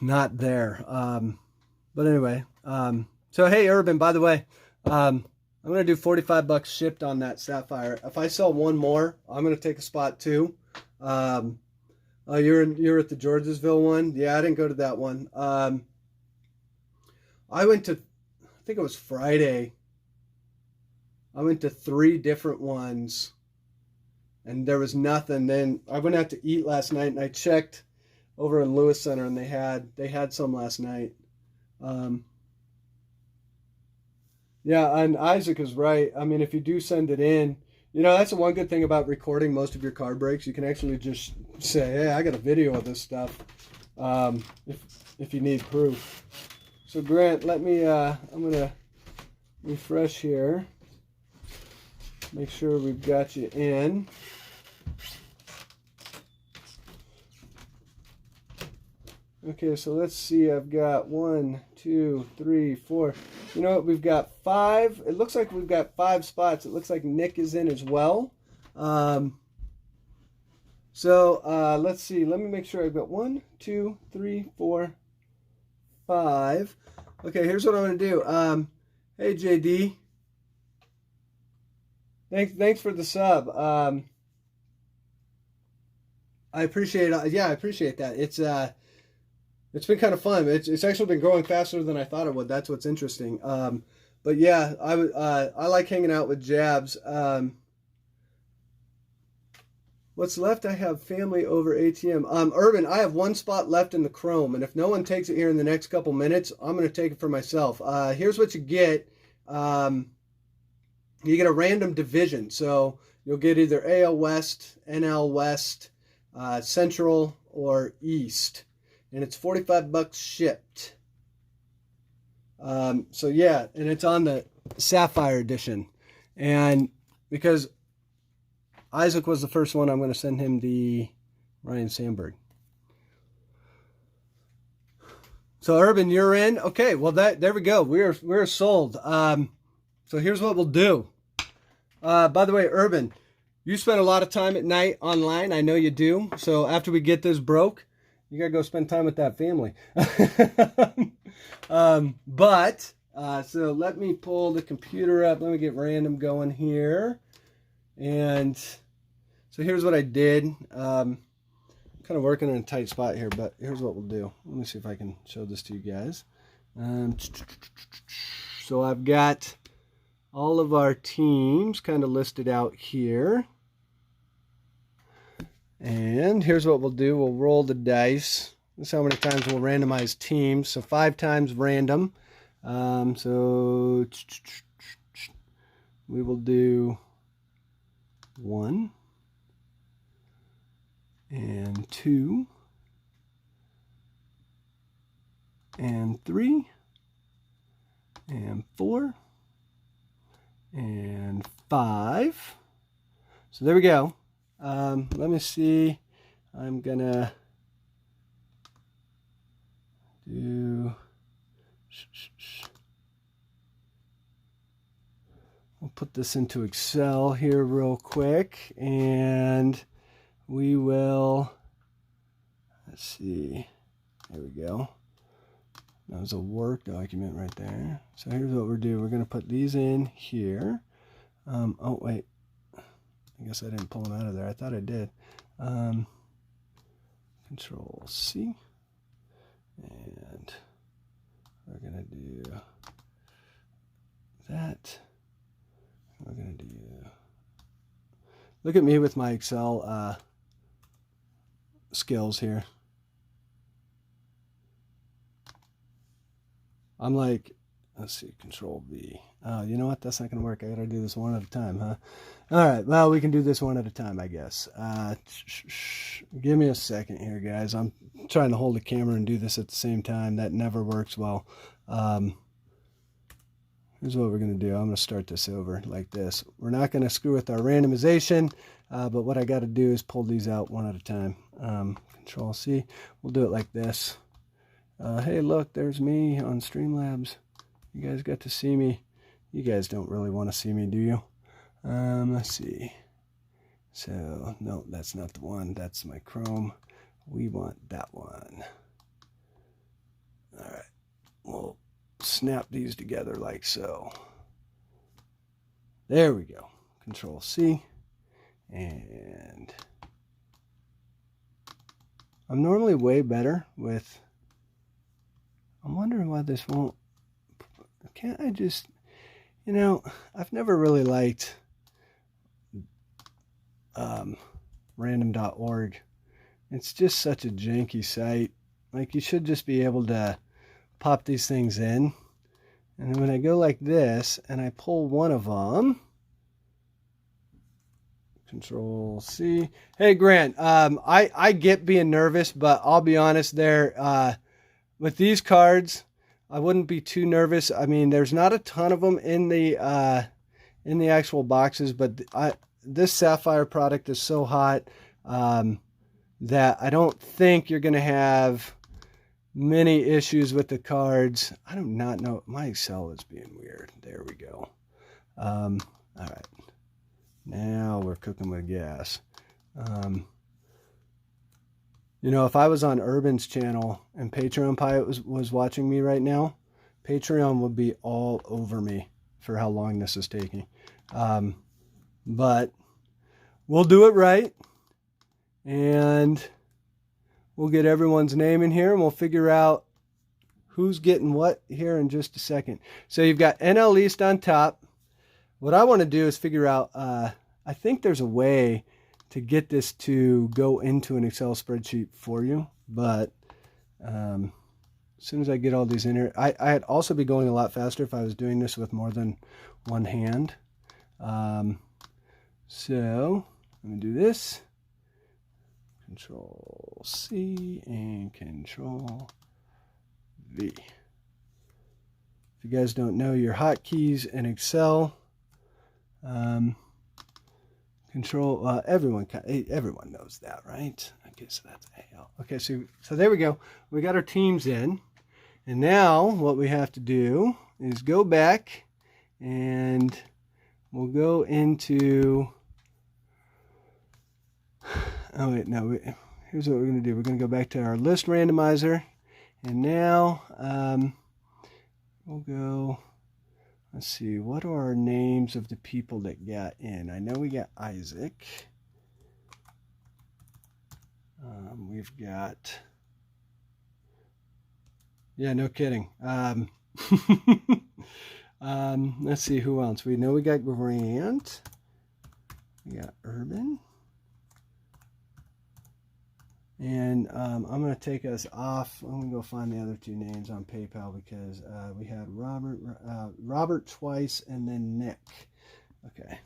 not there. But anyway, so hey, Urban, by the way, I'm going to do $45 shipped on that Sapphire. If I sell one more, I'm going to take a spot too. You're at the Georgesville one? Yeah, I didn't go to that one. I went to, I think it was Friday. I went to 3 different ones and there was nothing. Then I went out to eat last night and I checked over in Lewis Center and they had some last night. Yeah, and Isaac is right. I mean, if you do send it in, you know, that's the one good thing about recording most of your card breaks. You can actually just say, hey, I got a video of this stuff, if you need proof. So, Grant, let me, I'm going to refresh here. Make sure we've got you in. Okay, so let's see. I've got 1, 2, 3, 4. You know what? We've got 5. It looks like we've got 5 spots. It looks like Nick is in as well. So let's see. Let me make sure I've got 1, 2, 3, 4, 5. Okay, here's what I'm going to do. Hey, JD. Thanks for the sub. I appreciate it. Yeah, I appreciate that. It's been kind of fun. It's actually been growing faster than I thought it would. That's what's interesting. But yeah, I like hanging out with Jabs. What's left? I have family over ATM. Urban, I have 1 spot left in the Chrome, and if no one takes it here in the next couple minutes, I'm going to take it for myself. Here's what you get. You get a random division. So you'll get either AL West, NL West, Central, or East. And it's $45 shipped. So yeah, and it's on the Sapphire edition. And because Isaac was the first one, I'm going to send him the Ryan Sandberg. So Urban, you're in. Okay, well there we go. We're sold. So here's what we'll do. By the way, Urban, you spend a lot of time at night online. I know you do. So after we get this broke, you gotta go spend time with that family. So let me pull the computer up. Let me get random going here. And so here's what I did. I'm kind of working in a tight spot here, but here's what we'll do. Let me see if I can show this to you guys. So I've got all of our teams kind of listed out here. And here's what we'll do. We'll roll the dice. This is how many times we'll randomize teams. So 5 times random. So we will do 1 and 2 and 3 and 4 and 5. So there we go. Let me see. I'm gonna do. We'll put this into Excel here real quick, and we will. Let's see. There we go. That was a work document right there. So here's what we're doing. We're going to put these in here. Oh, wait. I guess I didn't pull them out of there. I thought I did. Control C. And we're going to do that. We're going to do... Look at me with my Excel skills here. I'm like, let's see, Control V. Oh, you know what? That's not going to work. I got to do this one at a time, huh? All right. Well, we can do this one at a time, I guess. Give me a second here, guys. I'm trying to hold the camera and do this at the same time. That never works well. Here's what we're going to do. I'm going to start this over like this. We're not going to screw with our randomization, but what I got to do is pull these out one at a time. Control C. We'll do it like this. Hey, look, there's me on Streamlabs. You guys got to see me. You guys don't really want to see me, do you? Let's see. So, no, that's not the one. That's my Chrome. We want that one. All right. We'll snap these together like so. There we go. Control C. And I'm normally way better with... I'm wondering why this won't... Can't I just... You know, I've never really liked random.org. It's just such a janky site. Like, you should just be able to pop these things in. And then when I go like this, and I pull one of them... Control C. Hey, Grant, I get being nervous, but I'll be honest there... with these cards, I wouldn't be too nervous. I mean, there's not a ton of them in the actual boxes, but this Sapphire product is so hot that I don't think you're going to have many issues with the cards. I do not know. My Excel is being weird. There we go. All right. Now we're cooking with gas. You know, if I was on Urban's channel and Patreon Pie was watching me right now, Patreon would be all over me for how long this is taking. But we'll do it right. And we'll get everyone's name in here and we'll figure out who's getting what here in just a second. So you've got NL East on top. What I want to do is figure out, I think there's a way to get this to go into an Excel spreadsheet for you, but as soon as I get all these in here, I'd also be going a lot faster if I was doing this with more than one hand. So let me do this. Control C and Control V. If you guys don't know your hotkeys in Excel, Control, everyone knows that, right? Okay, so that's AL. Okay, so there we go. We got our teams in. And now what we have to do is go back and we'll go into... Oh, wait, no. Here's what we're going to do. We're going to go back to our list randomizer. And now we'll go... Let's see, what are our names of the people that got in? I know we got Isaac. We've got Yeah, no kidding. Let's see who else. We know we got Grant. We got Urban. And I'm going to take us off. I'm going to go find the other two names on PayPal because we had Robert twice and then Nick. Okay.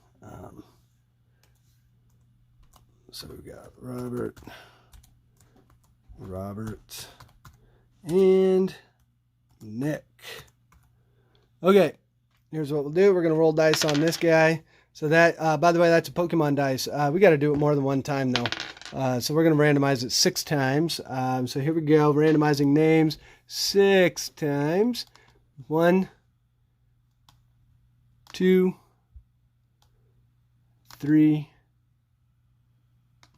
So we got Robert, and Nick. Okay. Here's what we'll do. We're going to roll dice on this guy. So that, by the way, that's a Pokemon dice. We got to do it more than one time, though. So we're going to randomize it 6 times. So here we go. Randomizing names 6 times. 1, 2, 3,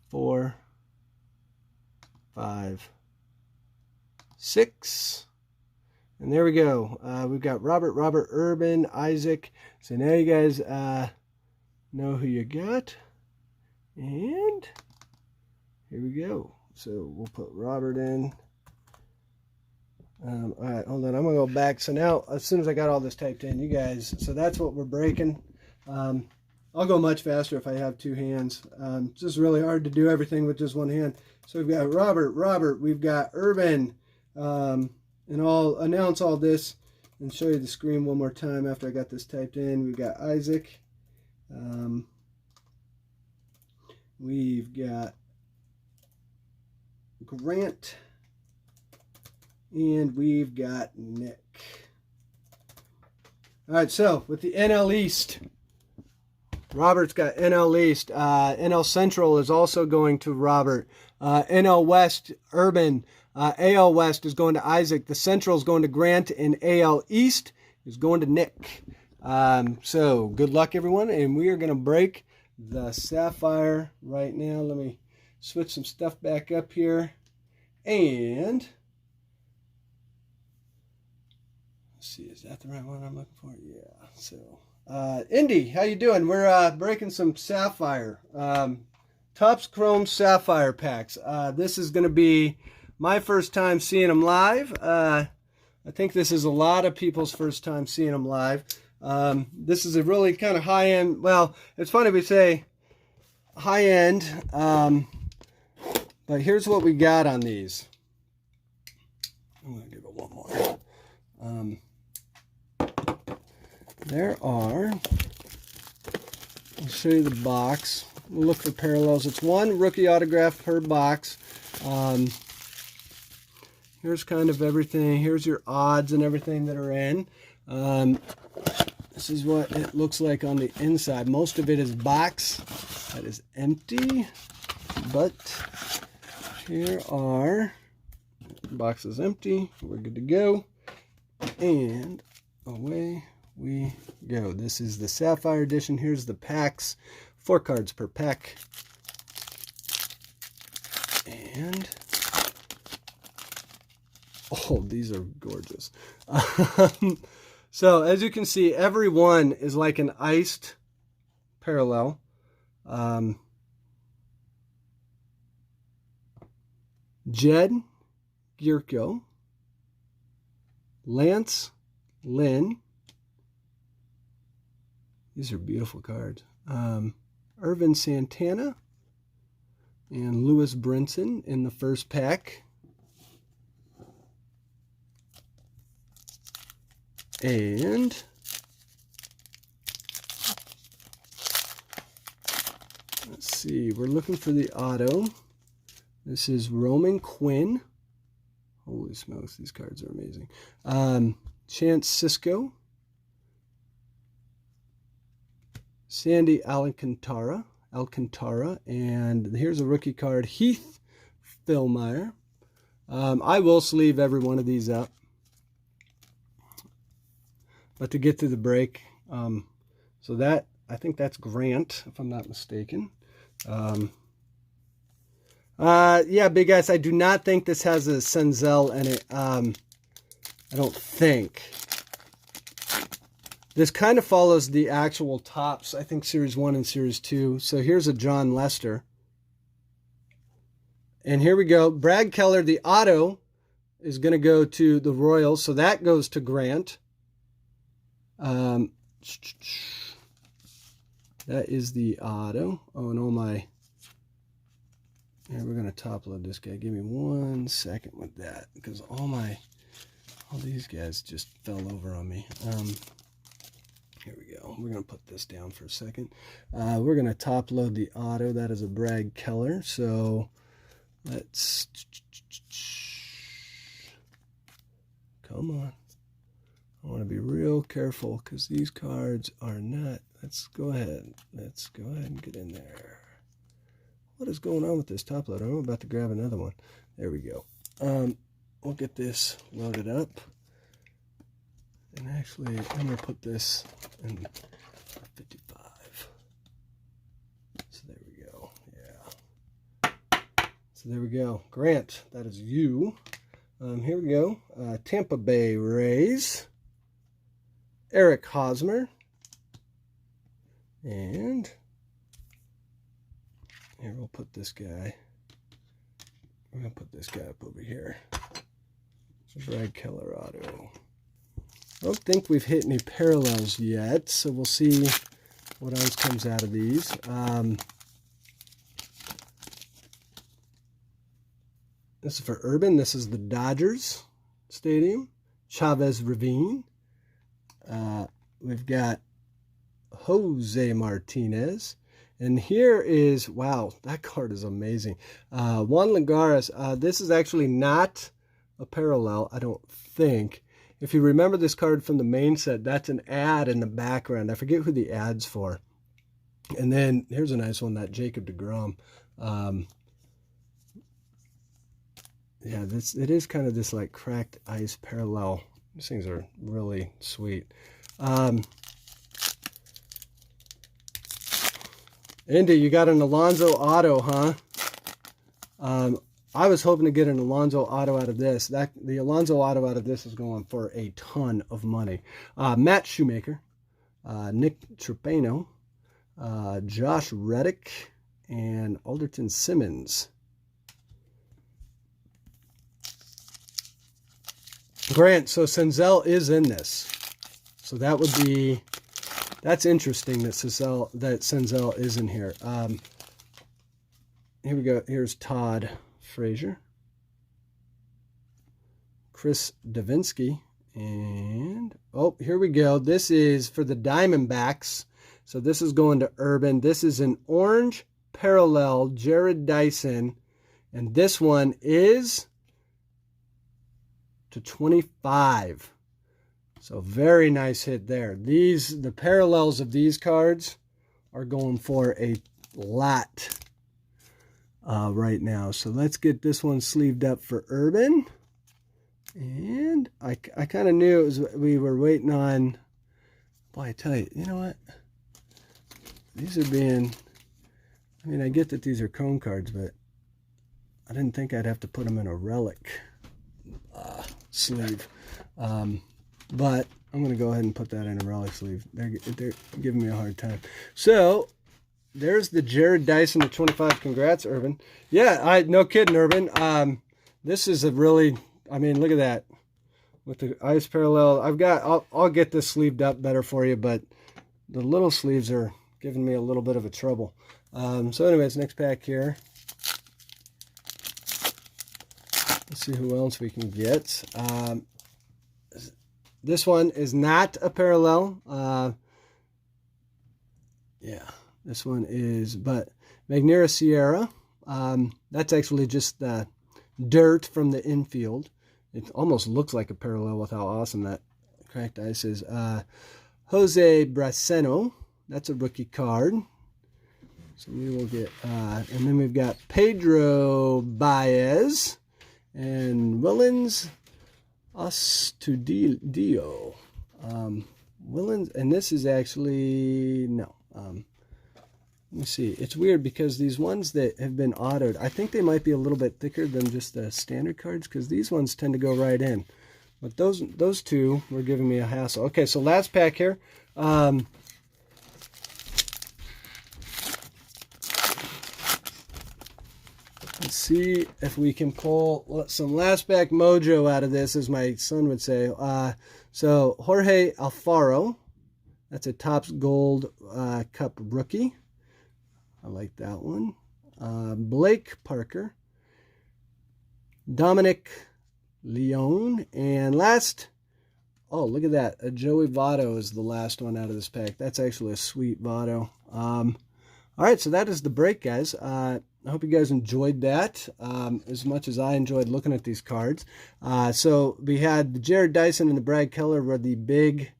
4, 5, 6. And there we go. We've got Robert, Urban, Isaac. So now you guys know who you got. And here we go. So we'll put Robert in. All right, hold on. I'm going to go back. So now, as soon as I got all this typed in, you guys, so that's what we're breaking. I'll go much faster if I have 2 hands. It's just really hard to do everything with just one hand. So we've got Robert, we've got Urban, and I'll announce all this and show you the screen one more time after I got this typed in. We've got Isaac. We've got Grant. And we've got Nick. All right, so with the NL East, Robert's got NL East. NL Central is also going to Robert. NL West, Urban. AL West is going to Isaac. The Central is going to Grant. And AL East is going to Nick. So good luck, everyone. And we are going to break the Sapphire right now. Let me switch some stuff back up here. And let's see, is that the right one I'm looking for? Yeah. So, Indy, how you doing? We're breaking some Sapphire. Topps Chrome Sapphire packs. This is going to be my first time seeing them live. I think this is a lot of people's first time seeing them live. This is a really kind of high-end, well, it's funny we say high-end, but here's what we got on these. I'm going to give it one more. There are, I'll show you the box. We'll look for parallels. It's 1 rookie autograph per box. Here's kind of everything. Here's your odds and everything that are in. This is what it looks like on the inside. Most of it is box that is empty, but here are, the box is empty. We're good to go. And away we go. This is the Sapphire edition. Here's the packs. 4 cards per pack. And oh, these are gorgeous. So as you can see, every one is like an iced parallel. Jed Gierko, Lance Lynn. These are beautiful cards. Irvin Santana and Lewis Brinson in the first pack. And let's see, we're looking for the auto. This is Roman Quinn. Holy smokes, these cards are amazing. Chance Cisco. Sandy Alcantara, and here's a rookie card, Heath Philmeyer. I will sleeve every one of these up, but to get through the break, so that, I think that's Grant, if I'm not mistaken. Yeah, Big S, I do not think this has a Senzel in it. I don't think. This kind of follows the actual Topps, I think Series 1 and Series 2. So here's a John Lester. And here we go. Brad Keller, the auto is going to go to the Royals, so that goes to Grant. That is the auto. Oh, and all my... Here, we're going to top load this guy. Give me 1 second with that, because all these guys just fell over on me. Here we go. We're going to put this down for a second. We're going to top load the auto. That is a Brad Keller. So let's... Come on. I want to be real careful because these cards are not... Let's go ahead. Let's go ahead and get in there. What is going on with this top loader? I'm about to grab another one. There we go. We'll get this loaded up. And actually, I'm going to put this in 55. So there we go. Yeah. So there we go. Grant, that is you. Here we go. Tampa Bay Rays. Eric Hosmer. And here, we'll put this guy. We're going to put this guy up over here. Brad Keller auto. I don't think we've hit any parallels yet, so we'll see what else comes out of these. This is for Urban. This is the Dodgers Stadium. Chavez Ravine. We've got Jose Martinez. And here is, wow, that card is amazing. Juan Lagares. This is actually not a parallel, I don't think. If you remember this card from the main set, that's an ad in the background. I forget who the ad's for. And then here's a nice one, that Jacob deGrom. Yeah, it is kind of this like cracked ice parallel. These things are really sweet. Indy, you got an Alonso auto, huh? I was hoping to get an Alonso auto out of this. The Alonso auto out of this is going for a ton of money. Matt Shoemaker, Nick Trapano, Josh Reddick, and Alderton Simmons. Grant, so Senzel is in this. So that would be, that's interesting that Senzel is in here. Here we go. Here's Todd Frazier, Chris Davinsky, and oh, here we go. This is for the Diamondbacks. So this is going to Urban. This is an orange parallel Jared Dyson, and this one is to 25. So very nice hit there. The parallels of these cards are going for a lot right now. So let's get this one sleeved up for Urban. And I kind of knew it was, we were waiting on, boy, I tell you, you know what? These are being, I mean, I get that these are cone cards, but I didn't think I'd have to put them in a relic sleeve. But I'm going to go ahead and put that in a relic sleeve. They're giving me a hard time. So there's the Jared Dyson to 25. Congrats, Urban. Yeah, no kidding, Urban. This is a really, I mean, look at that. With the ice parallel. I'll get this sleeved up better for you, but the little sleeves are giving me a little bit of a trouble. So anyways, next pack here. Let's see who else we can get. This one is not a parallel. Yeah, this one is, but Magnera Sierra. That's actually just the dirt from the infield. It almost looks like a parallel with how awesome that cracked ice is. Jose Braceno. That's a rookie card. So we will get, and then we've got Pedro Baez and Willens Astudillo. Willens, and this is actually, no. Let me see. It's weird because these ones that have been autoed, I think they might be a little bit thicker than just the standard cards because these ones tend to go right in. But those two were giving me a hassle. Okay, so last pack here. Let's see if we can pull some last back mojo out of this, as my son would say. So Jorge Alfaro, that's a Topps Gold Cup rookie. I like that one. Blake Parker, Dominic Leone, and last, oh, look at that. A Joey Votto is the last one out of this pack. That's actually a sweet Votto. All right, so that is the break, guys. I hope you guys enjoyed that as much as I enjoyed looking at these cards. So we had the Jared Dyson and the Brad Keller were the big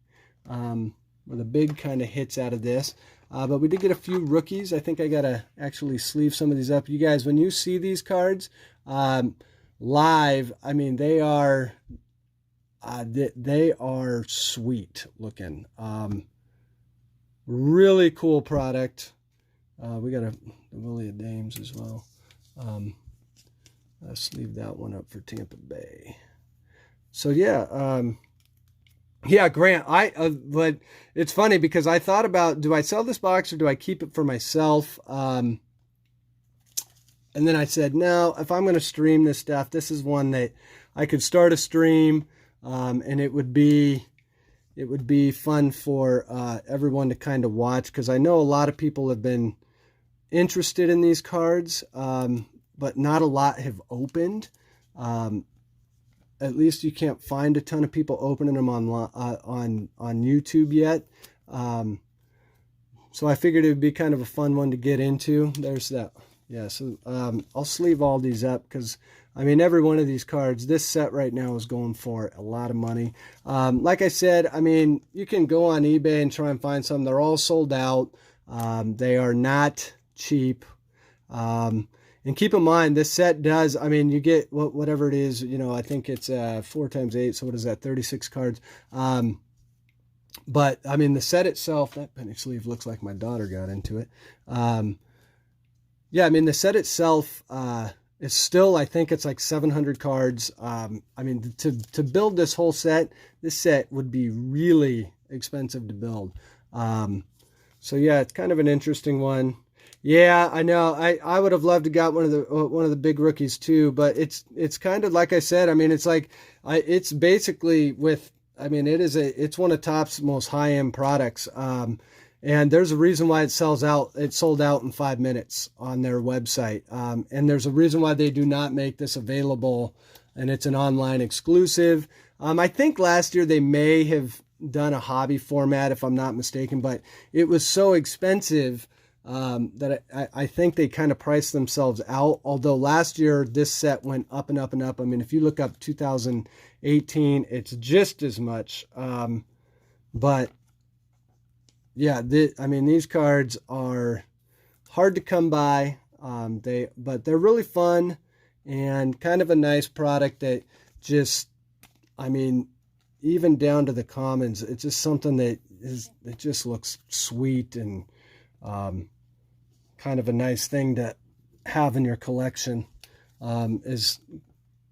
kind of hits out of this. But we did get a few rookies. I think I got to actually sleeve some of these up. You guys, when you see these cards live, I mean, they are sweet looking. Really cool product. We got a Willie of Dames as well. I'll sleeve that one up for Tampa Bay. So yeah, yeah, Grant, but it's funny because I thought about, do I sell this box or do I keep it for myself? And then I said, no, if I'm going to stream this stuff, this is one that I could start a stream, and it would be fun for everyone to kind of watch, because I know a lot of people have been interested in these cards, but not a lot have opened. At least you can't find a ton of people opening them on YouTube yet. So I figured it would be kind of a fun one to get into. There's that. Yeah, so I'll sleeve all these up because, I mean, every one of these cards, this set right now is going for a lot of money. Like I said, I mean, you can go on eBay and try and find some. They're all sold out. They are not cheap. And keep in mind, this set does, I mean, you get whatever it is, you know, I think it's 4 times 8, so what is that, 36 cards. But, I mean, the set itself, that penny sleeve looks like my daughter got into it. Yeah, I mean, the set itself is still, I think it's like 700 cards. I mean, to build this whole set, this set would be really expensive to build. So, yeah, it's kind of an interesting one. Yeah, I know. I would have loved to got one of the big rookies too, but it's kind of like I said. I mean, it's like it's basically with. I mean, it's one of Topps most high end products, and there's a reason why it sells out. It sold out in 5 minutes on their website, and there's a reason why they do not make this available, and it's an online exclusive. I think last year they may have done a hobby format, if I'm not mistaken, but it was so expensive. That I think they kind of priced themselves out. Although last year this set went up and up and up. I mean, if you look up 2018, it's just as much. But yeah, I mean, these cards are hard to come by. But they're really fun and kind of a nice product that just, I mean, even down to the commons, it's just something that it just looks sweet and kind of a nice thing to have in your collection. As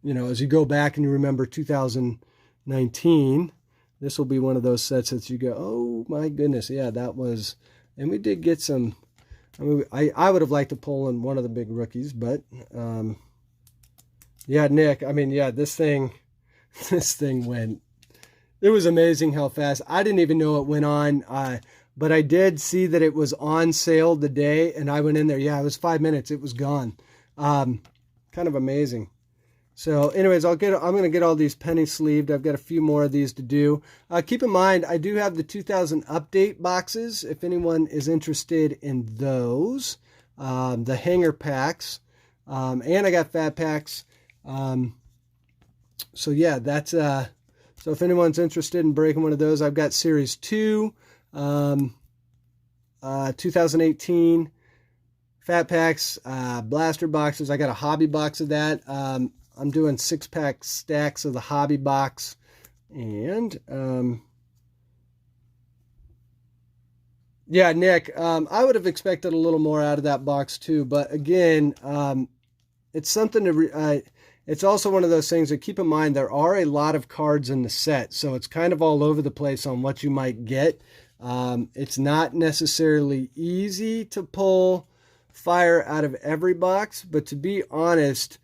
you know, as you go back and you remember 2019, this will be one of those sets that you go, oh my goodness, yeah, that was. And we did get some. I mean, I would have liked to pull in one of the big rookies, but yeah, Nick. I mean, yeah, this thing went. It was amazing how fast. I didn't even know it went on. But I did see that it was on sale the day, and I went in there. Yeah, it was 5 minutes. It was gone. Kind of amazing. So anyways, I'm going to get all these penny sleeved. I've got a few more of these to do. Keep in mind, I do have the 2000 update boxes, if anyone is interested in those. The hanger packs. And I got fat packs. So yeah, that's... so if anyone's interested in breaking one of those, I've got Series 2. 2018 fat packs, blaster boxes. I got a hobby box of that. I'm doing 6-pack stacks of the hobby box, and yeah, Nick, I would have expected a little more out of that box too, but again, it's something to it's also one of those things that, keep in mind, there are a lot of cards in the set, so it's kind of all over the place on what you might get. It's not necessarily easy to pull fire out of every box, but to be honest,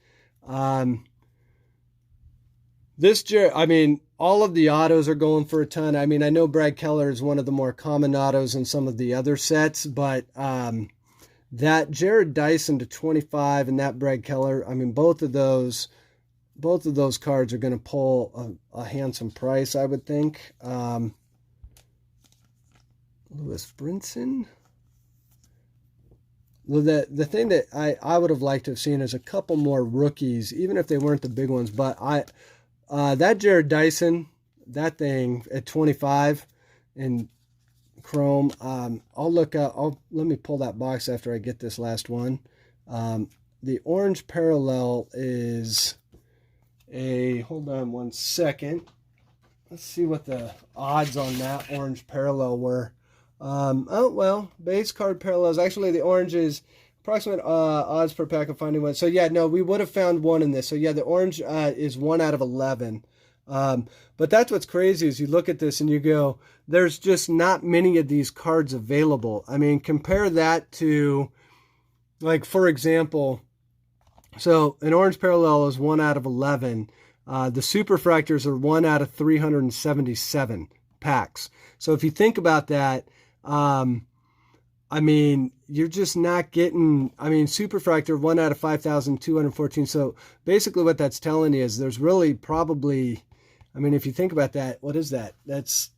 all of the autos are going for a ton. I mean, I know Brad Keller is one of the more common autos in some of the other sets, but that Jared Dyson to 25 and that Brad Keller, I mean, both of those cards are going to pull a handsome price, I would think. Lewis Brinson. Well, the thing that I would have liked to have seen is a couple more rookies, even if they weren't the big ones. But that Jared Dyson, that thing at 25 in Chrome, let me pull that box after I get this last one. The orange parallel is hold on one second. Let's see what the odds on that orange parallel were. Base card parallels. Actually, the orange is approximate odds per pack of finding one. So yeah, no, we would have found one in this. So yeah, the orange is 1 out of 11. But that's what's crazy is you look at this and you go, there's just not many of these cards available. I mean, compare that to, like, for example, so an orange parallel is 1 out of 11. The superfractors are 1 out of 377 packs. So if you think about that, I mean, you're just not getting, I mean, superfractor 1 out of 5,214. So basically what that's telling you is there's really probably, I mean, if you think about that, what is that? That's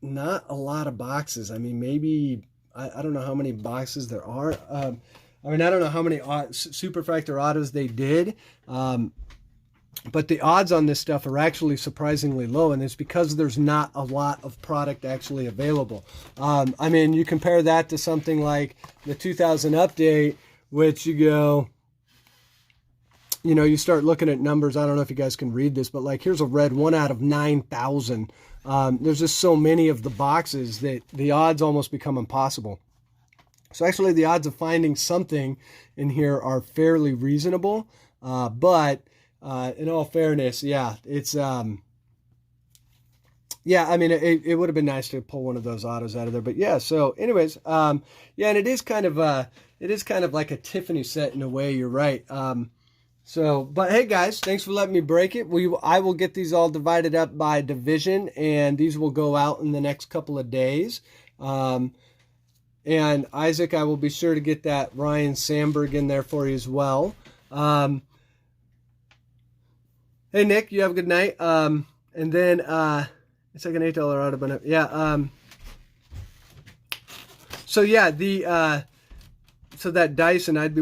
not a lot of boxes. I mean, maybe, I don't know how many boxes there are. I mean, I don't know how many superfractor autos they did. But the odds on this stuff are actually surprisingly low, and it's because there's not a lot of product actually available. I mean, you compare that to something like the 2000 update, which you go, you know, you start looking at numbers. I don't know if you guys can read this, but like here's a red 1 out of 9,000. There's just so many of the boxes that the odds almost become impossible. So actually the odds of finding something in here are fairly reasonable, but in all fairness, yeah, it's, yeah, I mean, it would have been nice to pull one of those autos out of there, but yeah, so anyways, yeah, and it is kind of like a Tiffany set in a way, you're right. So, but hey guys, thanks for letting me break it. I will get these all divided up by division, and these will go out in the next couple of days. And Isaac, I will be sure to get that Ryan Sandberg in there for you as well. Hey Nick, you have a good night. And then it's like an $8 auto, but yeah. So yeah, so that Dyson, I'd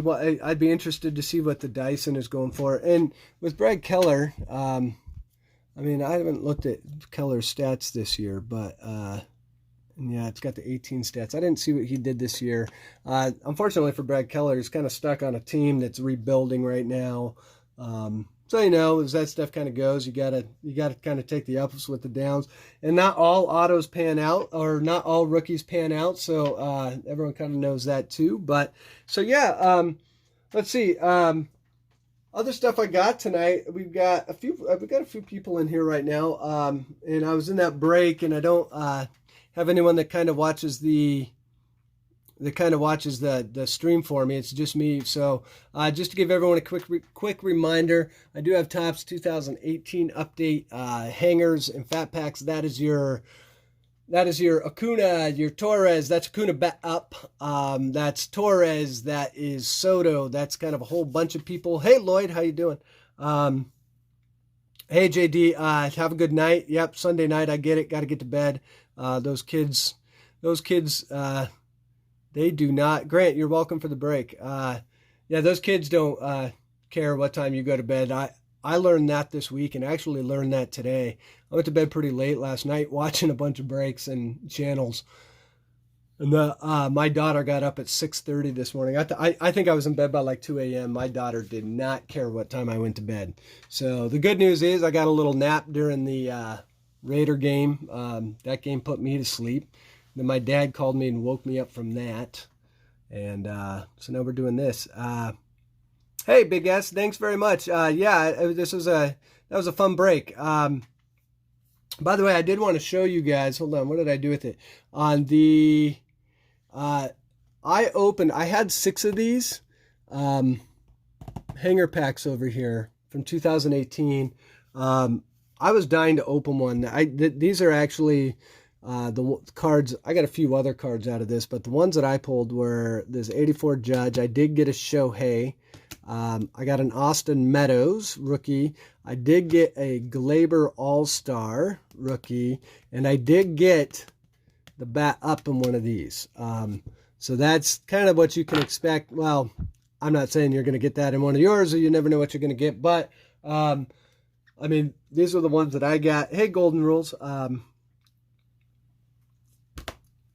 be interested to see what the Dyson is going for. And with Brad Keller, I mean, I haven't looked at Keller's stats this year, but yeah, it's got the 18 stats. I didn't see what he did this year. Unfortunately for Brad Keller, he's kind of stuck on a team that's rebuilding right now. So, you know, as that stuff kind of goes, you gotta kind of take the ups with the downs. And not all autos pan out, or not all rookies pan out. So everyone kind of knows that too. But so yeah, let's see. Other stuff I got tonight. We've got a few people in here right now. And I was in that break, and I don't have anyone that kind of watches the stream for me. It's just me. So just to give everyone a quick reminder, I do have Topps 2018 update hangers and fat packs. That is your Acuna, your Torres. That's Acuna Bat up. That's Torres. That is Soto. That's kind of a whole bunch of people. Hey Lloyd, how you doing? Hey JD, have a good night. Yep, Sunday night. I get it. Got to get to bed. Those kids. They do not. Grant, you're welcome for the break. Yeah, those kids don't care what time you go to bed. I learned that this week, and actually learned that today. I went to bed pretty late last night watching a bunch of breaks and channels. And my daughter got up at 6:30 this morning. I think I was in bed by like 2 a.m. My daughter did not care what time I went to bed. So the good news is I got a little nap during the Raider game. That game put me to sleep. Then my dad called me and woke me up from that. And so now we're doing this. Hey, Big S, thanks very much. Yeah, that was a fun break. By the way, I did want to show you guys. Hold on, what did I do with it? On the I had 6 of these hanger packs over here from 2018. I was dying to open one. These are actually the cards. I got a few other cards out of this, but the ones that I pulled were this 84 Judge. I did get a Shohei. I got an Austin Meadows rookie. I did get a Gleyber All-Star rookie, and I did get the bat up in one of these. So that's kind of what you can expect. Well, I'm not saying you're going to get that in one of yours, or you never know what you're going to get, but I mean, these are the ones that I got. Hey, Golden Rules.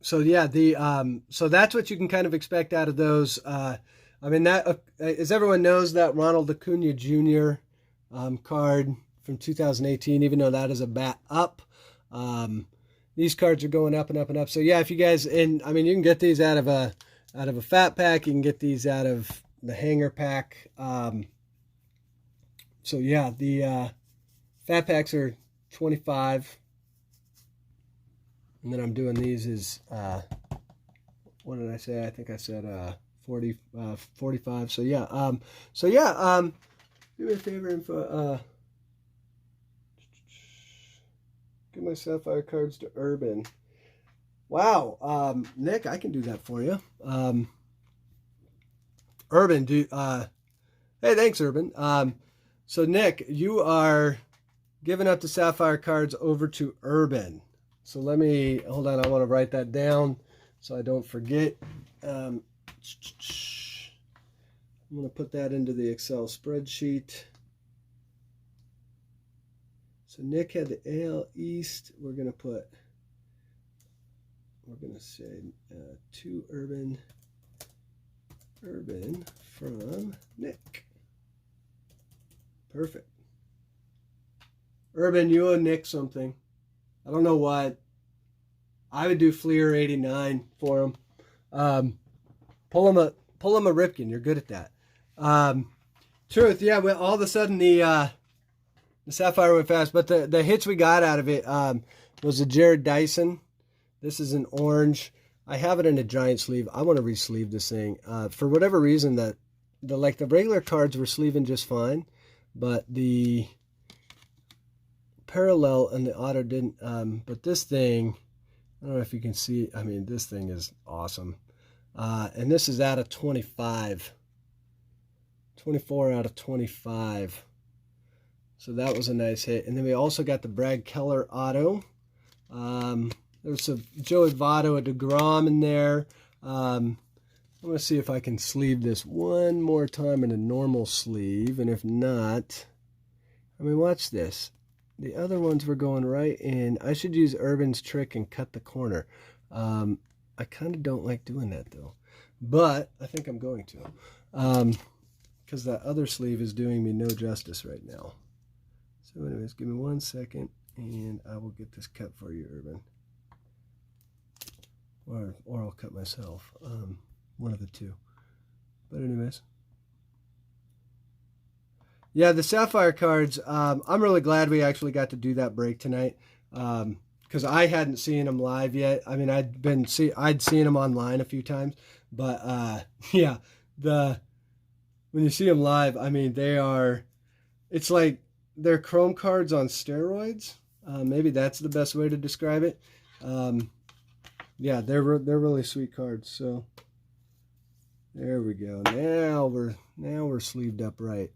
So yeah, so that's what you can kind of expect out of those. I mean, that as everyone knows, that Ronald Acuna Jr. Card from 2018, even though that is a bat up, these cards are going up and up and up. So yeah, if you guys, and I mean, you can get these out of a fat pack. You can get these out of the hanger pack. So yeah, the fat packs are 25, and then I'm doing these as what did I say? I think I said 45. So yeah, do me a favor and give my Sapphire cards to Urban. Wow, Nick, I can do that for you. Urban, hey, thanks, Urban. So Nick, you are giving up the Sapphire cards over to Urban. So let me, hold on, I want to write that down so I don't forget. I'm going to put that into the Excel spreadsheet. So Nick had the AL East. We're going to say to Urban from Nick. Perfect. Urban, you owe Nick something. I don't know what. I would do Fleer 89 for him. Pull him a Ripken. You're good at that. Truth, yeah. Well, all of a sudden the Sapphire went fast, but the hits we got out of it was a Jared Dyson. This is an orange. I have it in a giant sleeve. I want to re-sleeve this thing. For whatever reason, the regular cards were sleeving just fine, but the parallel and the auto didn't. But this thing, I don't know if you can see. I mean, this thing is awesome. And this is out of 25. 24 out of 25. So that was a nice hit. And then we also got the Brad Keller auto. There's some Joey Votto, a DeGrom in there. I'm going to see if I can sleeve this one more time in a normal sleeve. And if not, I mean, watch this. The other ones were going right in. I should use Urban's trick and cut the corner. I kind of don't like doing that, though. But I think I'm going to. Because that other sleeve is doing me no justice right now. So anyways, give me 1 second, and I will get this cut for you, Urban. Or I'll cut myself. One of the two. But anyways. Yeah, the Sapphire cards, I'm really glad we actually got to do that break tonight. Because I hadn't seen them live yet. I mean, I'd seen them online a few times. But, yeah, when you see them live, I mean, it's like they're Chrome cards on steroids. Maybe that's the best way to describe it. Yeah, they're really sweet cards. So there we go. Now we're sleeved up right.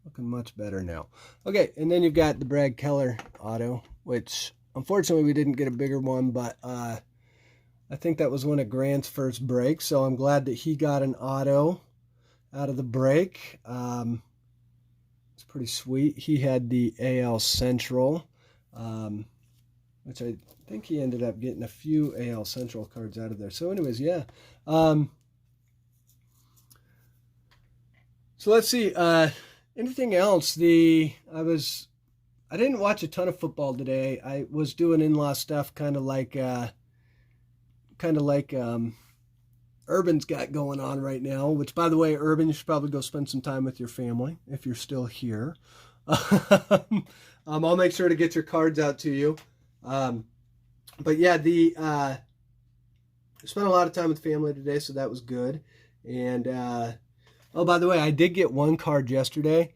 Looking much better now. Okay, and then you've got the Brad Keller auto, which unfortunately we didn't get a bigger one, but I think that was one of Grant's first breaks. So I'm glad that he got an auto out of the break. It's pretty sweet. He had the AL Central, which I think he ended up getting a few AL Central cards out of there. So anyways, yeah. So let's see. Anything else? I didn't watch a ton of football today. I was doing in-law stuff, kind of like Urban's got going on right now. Which, by the way, Urban, you should probably go spend some time with your family if you're still here. I'll make sure to get your cards out to you. But yeah, I spent a lot of time with family today, so that was good. And oh, by the way, I did get one card yesterday.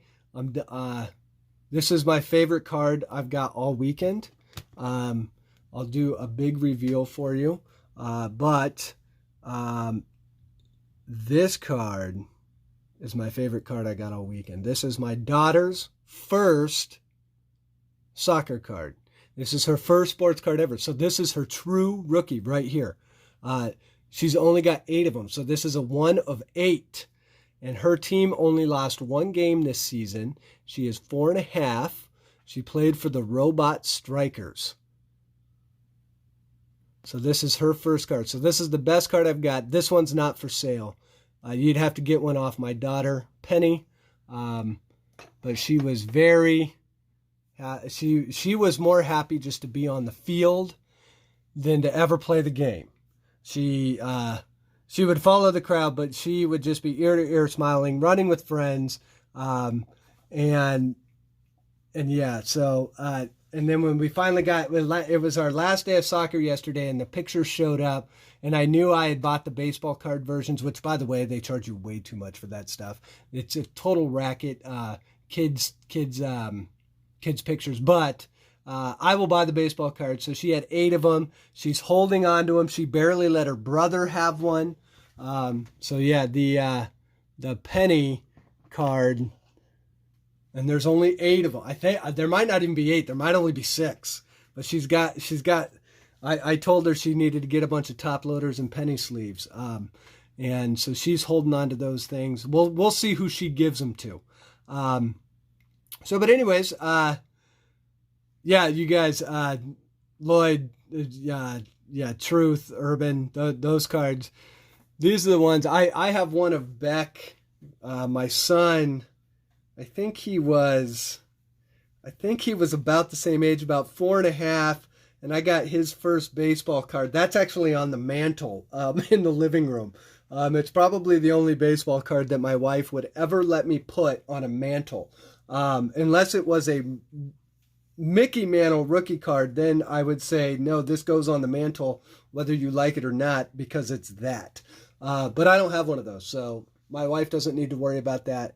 This is my favorite card I've got all weekend. I'll do a big reveal for you. But this card is my favorite card I got all weekend. This is my daughter's first soccer card. This is her first sports card ever. So this is her true rookie right here. She's only got 8 of them. So this is a 1 of 8. And her team only lost 1 game this season. She is 4.5. She played for the Robot Strikers. So this is her first card. So this is the best card I've got. This one's not for sale. You'd have to get one off my daughter, Penny. But she was very... she was more happy just to be on the field than to ever play the game. She would follow the crowd, but she would just be ear to ear smiling, running with friends, and yeah. So and then when we finally it was our last day of soccer yesterday, and the pictures showed up, and I knew I had bought the baseball card versions, which, by the way, they charge you way too much for that stuff. It's a total racket. Kids pictures, but I will buy the baseball cards. So she had 8 of them. She's holding on to them. She barely let her brother have one. So yeah, the Penny card, and there's only 8 of them. I think there might not even be 8. There might only be 6. But she's got. I told her she needed to get a bunch of top loaders and penny sleeves. And so she's holding on to those things. We'll see who she gives them to. So, but anyways, yeah, you guys, Lloyd, Truth, Urban, those cards. These are the ones. I have one of Beck, my son. I think he was about the same age, about 4.5, and I got his first baseball card. That's actually on the mantle in the living room. It's probably the only baseball card that my wife would ever let me put on a mantle. Unless it was a Mickey Mantle rookie card, then I would say, no, this goes on the mantle, whether you like it or not, because it's that. But I don't have one of those, so my wife doesn't need to worry about that.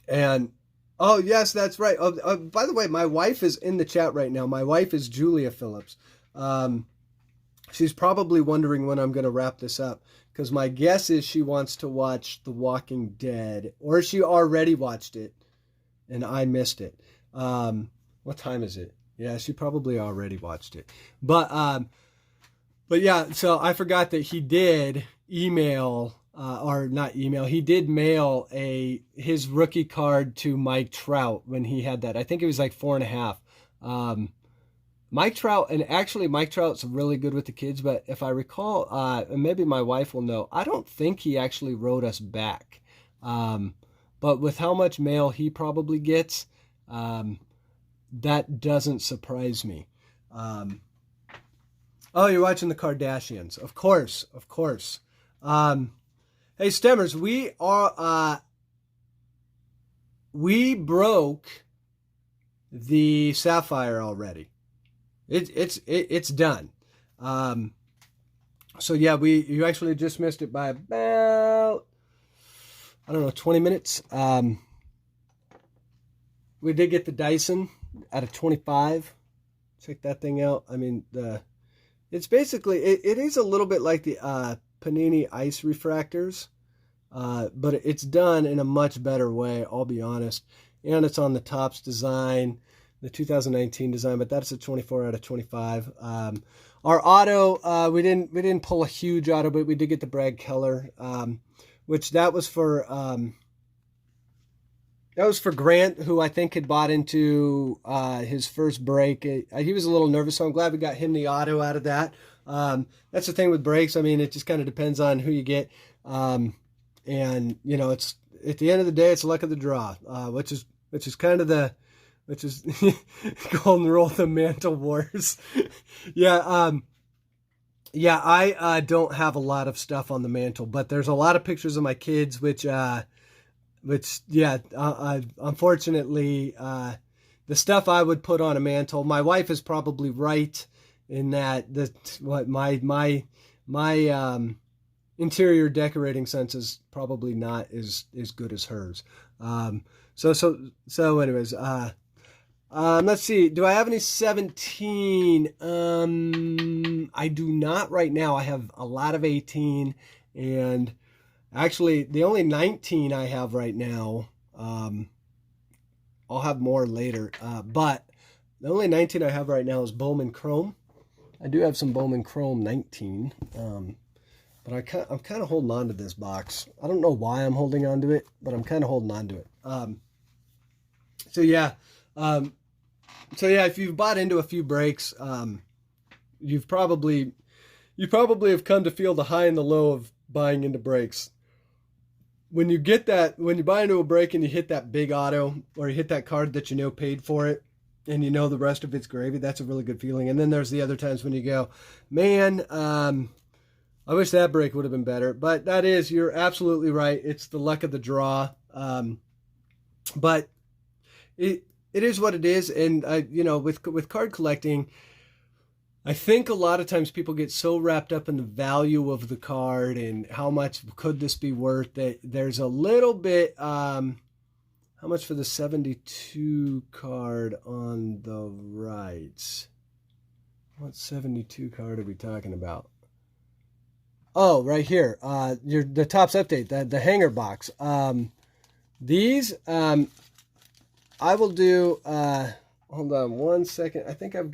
And, oh, yes, that's right. By the way, my wife is in the chat right now. My wife is Julia Phillips. She's probably wondering when I'm going to wrap this up, because my guess is she wants to watch The Walking Dead, or she already watched it, and I missed it. What time is it? Yeah, she probably already watched it. But yeah, so I forgot that he did email, or not email, he did mail his rookie card to Mike Trout when he had that. I think it was like 4.5. Mike Trout, and actually Mike Trout's really good with the kids, but if I recall, and maybe my wife will know, I don't think he actually wrote us back. But with how much mail he probably gets, that doesn't surprise me. Oh, you're watching the Kardashians. Of course. Hey, Stemmers, we broke the Sapphire already. It's done. So yeah, you actually just missed it by about, I don't know, 20 minutes. We did get the Dyson at a 25. Check that thing out. I mean, it's basically, it is a little bit like the Panini Ice Refractors, but it's done in a much better way, I'll be honest. And it's on the Topps design, the 2019 design, but that's a 24 out of 25. Our auto, we didn't pull a huge auto, but we did get the Brad Keller, which that was for Grant, who I think had bought into his first break. He was a little nervous, so I'm glad we got him the auto out of that. That's the thing with breaks. I mean, it just kind of depends on who you get. And you know, it's at the end of the day, it's luck of the draw, which is kind of the golden rule of the Mantle Wars. Yeah. Yeah, I don't have a lot of stuff on the mantle, but there's a lot of pictures of my kids, which unfortunately, the stuff I would put on a mantle, my wife is probably right in that my interior decorating sense is probably not as good as hers. So anyways, let's see. Do I have any 17? I do not right now. I have a lot of 18, and actually the only 19 I have right now. I'll have more later, but the only 19 I have right now is Bowman Chrome. I do have some Bowman Chrome 19, but I'm kind of holding on to this box. I don't know why I'm holding on to it, but I'm kind of holding on to it. So yeah, if you've bought into a few breaks, you probably have come to feel the high and the low of buying into breaks. When you buy into a break and you hit that big auto, or you hit that card that you know paid for it, and you know the rest of it's gravy, that's a really good feeling. And then there's the other times when you go, man, I wish that break would have been better. But you're absolutely right. It's the luck of the draw. But it is what it is. And with card collecting, I think a lot of times people get so wrapped up in the value of the card and how much could this be worth that there's a little bit, how much for the 72 card on the right? What 72 card are we talking about? Oh, right here. The Topps update, the hanger box. These, I will do, hold on one second. I think I've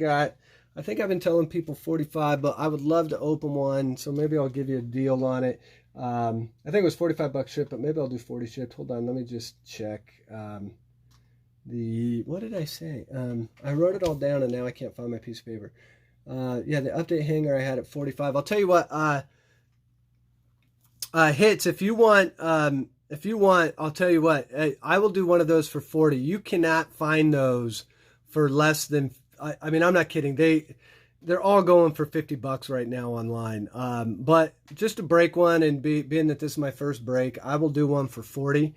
been telling people 45, but I would love to open one. So maybe I'll give you a deal on it. I think it was $45 ship, but maybe I'll do 40 shipped. Hold on. Let me just check. What did I say? I wrote it all down and now I can't find my piece of paper. Yeah, the update hanger I had at 45. I'll tell you what, hits, if you want, I'll tell you what, I will do one of those for 40. You cannot find those for less than, I mean, I'm not kidding. They're all going for $50 right now online. But just to break one and being that this is my first break, I will do one for 40.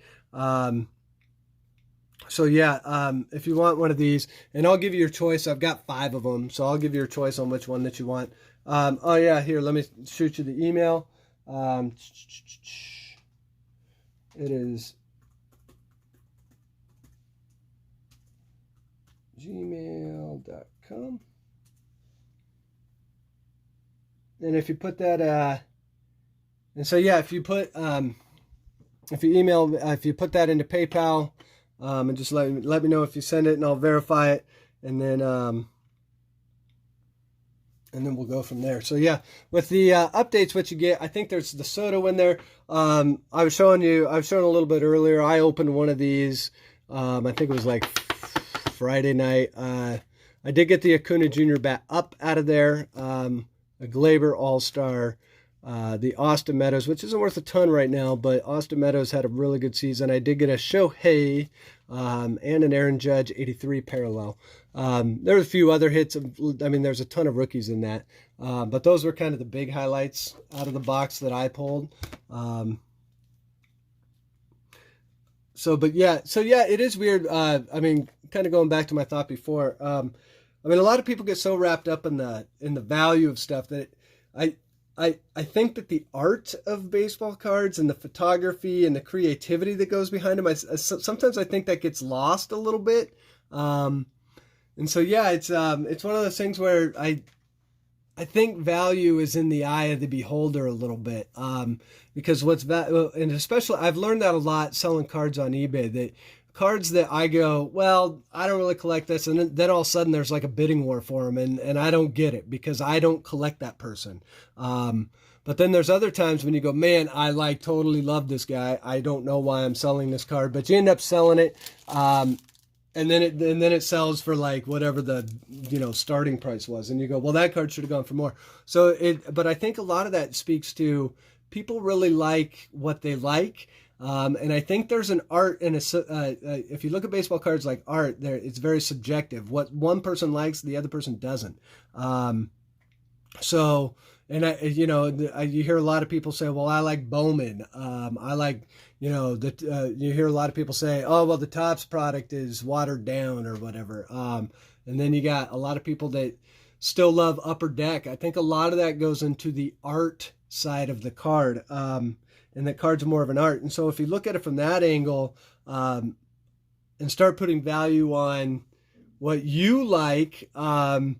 So yeah, if you want one of these, and I'll give you your choice. I've got 5 of them, so I'll give you your choice on which one that you want. Oh yeah, here, let me shoot you the email. It is gmail.com. And if you put that, and so yeah, if you put, if you put that into PayPal, and just let me know if you send it, and I'll verify it, and then we'll go from there. So yeah, with the updates, what you get, I think there's the Soto in there. I was showing a little bit earlier. I opened one of these. I think it was like Friday night. I did get the Acuna Jr. bat up out of there. A Gleyber All-Star. The Austin Meadows, which isn't worth a ton right now, but Austin Meadows had a really good season. I did get a Shohei and an Aaron Judge 83 parallel. There were a few other hits. I mean, there's a ton of rookies in that. But those were kind of the big highlights out of the box that I pulled. So yeah, it is weird. I mean, kind of going back to my thought before. I mean, a lot of people get so wrapped up in the value of stuff that I think that the art of baseball cards and the photography and the creativity that goes behind them, sometimes I think that gets lost a little bit. And so yeah, it's one of those things where I think value is in the eye of the beholder a little bit. Because and especially I've learned that a lot selling cards on eBay, that cards that I go, well, I don't really collect this, and then all of a sudden there's like a bidding war for them, and I don't get it because I don't collect that person. But then there's other times when you go, man, I totally love this guy. I don't know why I'm selling this card, but you end up selling it, and then it sells for like whatever the starting price was, and you go, well, that card should have gone for more. But I think a lot of that speaks to people really like what they like. And I think there's an art and if you look at baseball cards like art, it's very subjective. What one person likes, the other person doesn't. You hear a lot of people say, well, I like Bowman. I like, you hear a lot of people say, oh, well, the Topps product is watered down or whatever. And then you got a lot of people that still love Upper Deck. I think a lot of that goes into the art side of the card, and the card's more of an art. And so if you look at it from that angle, and start putting value on what you like, and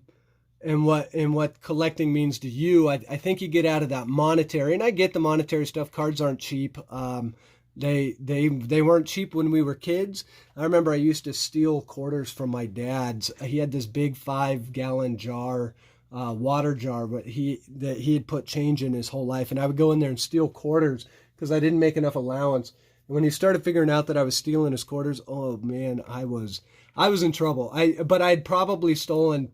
what collecting means to you, I think you get out of that monetary. And I get the monetary stuff. Cards aren't cheap. They weren't cheap when we were kids. I remember I used to steal quarters from my dad's. He had this big 5-gallon jar, water jar, but he had put change in his whole life, and I would go in there and steal quarters because I didn't make enough allowance. And when he started figuring out that I was stealing his quarters, oh man, I was in trouble. But I'd probably stolen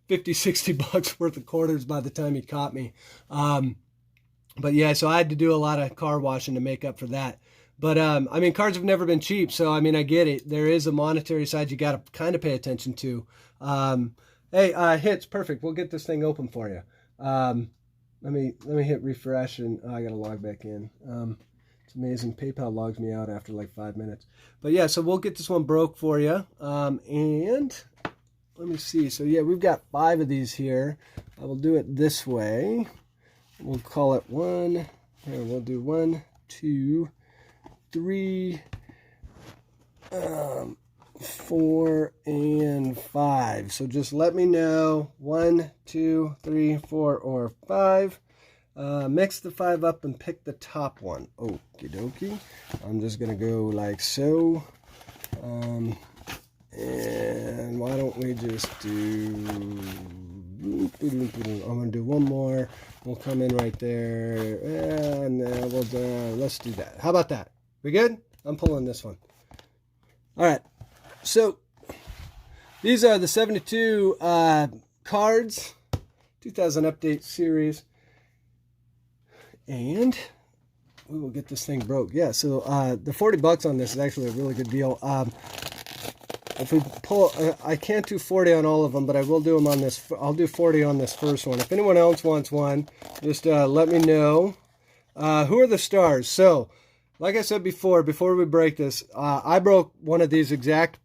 $50-$60 worth of quarters by the time he caught me. But yeah, so I had to do a lot of car washing to make up for that. But I mean, cards have never been cheap, so I mean, I get it. There is a monetary side you got to kind of pay attention to. Hey, hits, perfect. We'll get this thing open for you. Let me hit refresh, and I got to log back in. It's amazing. PayPal logs me out after like 5 minutes. But yeah, so we'll get this one broke for you. And let me see. So yeah, we've got 5 of these here. I will do it this way. We'll call it 1. Here, we'll do 1, 2, 3, 4, and 5. So just let me know 1, 2, 3, 4, or 5. Mix the 5 up and pick the top one. Okie dokie. I'm just gonna go like so. And why don't we just do, I'm gonna do one more. We'll come in right there, and let's do that. How about that? We good? I'm pulling this one. All right. So these are the 72 cards, 2000 update series, and we will get this thing broke. Yeah. So the $40 on this is actually a really good deal. If we pull, I can't do 40 on all of them, but I will do them on this. I'll do 40 on this first one. If anyone else wants one, just let me know. Who are the stars? So, like I said before we break this, I broke one of these exact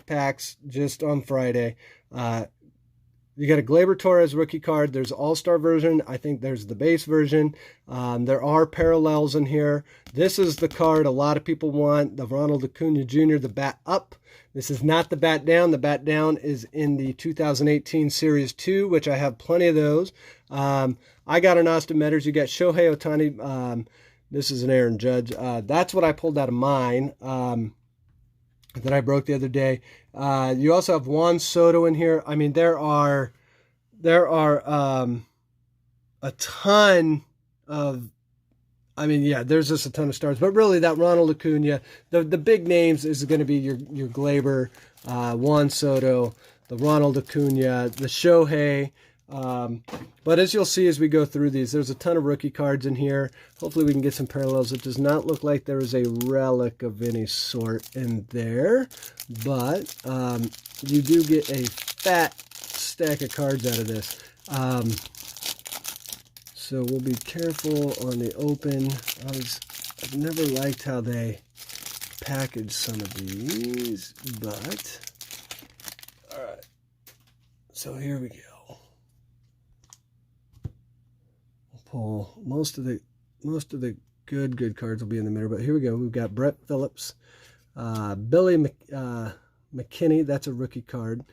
packs just on Friday. You got a Gleyber Torres rookie card. There's all-star version. I think there's the base version. There are parallels in here. This is the card a lot of people want, the Ronald Acuna Jr., the bat up. This is not the bat down. The bat down is in the 2018 Series 2, which I have plenty of those. I got an Austin Meadows. You got Shohei Ohtani. This is an Aaron Judge. That's what I pulled out of mine that I broke the other day. You also have Juan Soto in here. I mean, there are a ton of, I mean, yeah, there's just a ton of stars. But really, that Ronald Acuna, the big names is going to be your Gleyber, Juan Soto, the Ronald Acuna, the Shohei. But as you'll see as we go through these, there's a ton of rookie cards in here. Hopefully we can get some parallels. It does not look like there is a relic of any sort in there, but you do get a fat stack of cards out of this. So we'll be careful on the open. I've never liked how they package some of these, but all right. So here we go. Pull most of the good cards will be in the middle, but here we go. We've got Brett Phillips, Billy McKinney, that's a rookie card.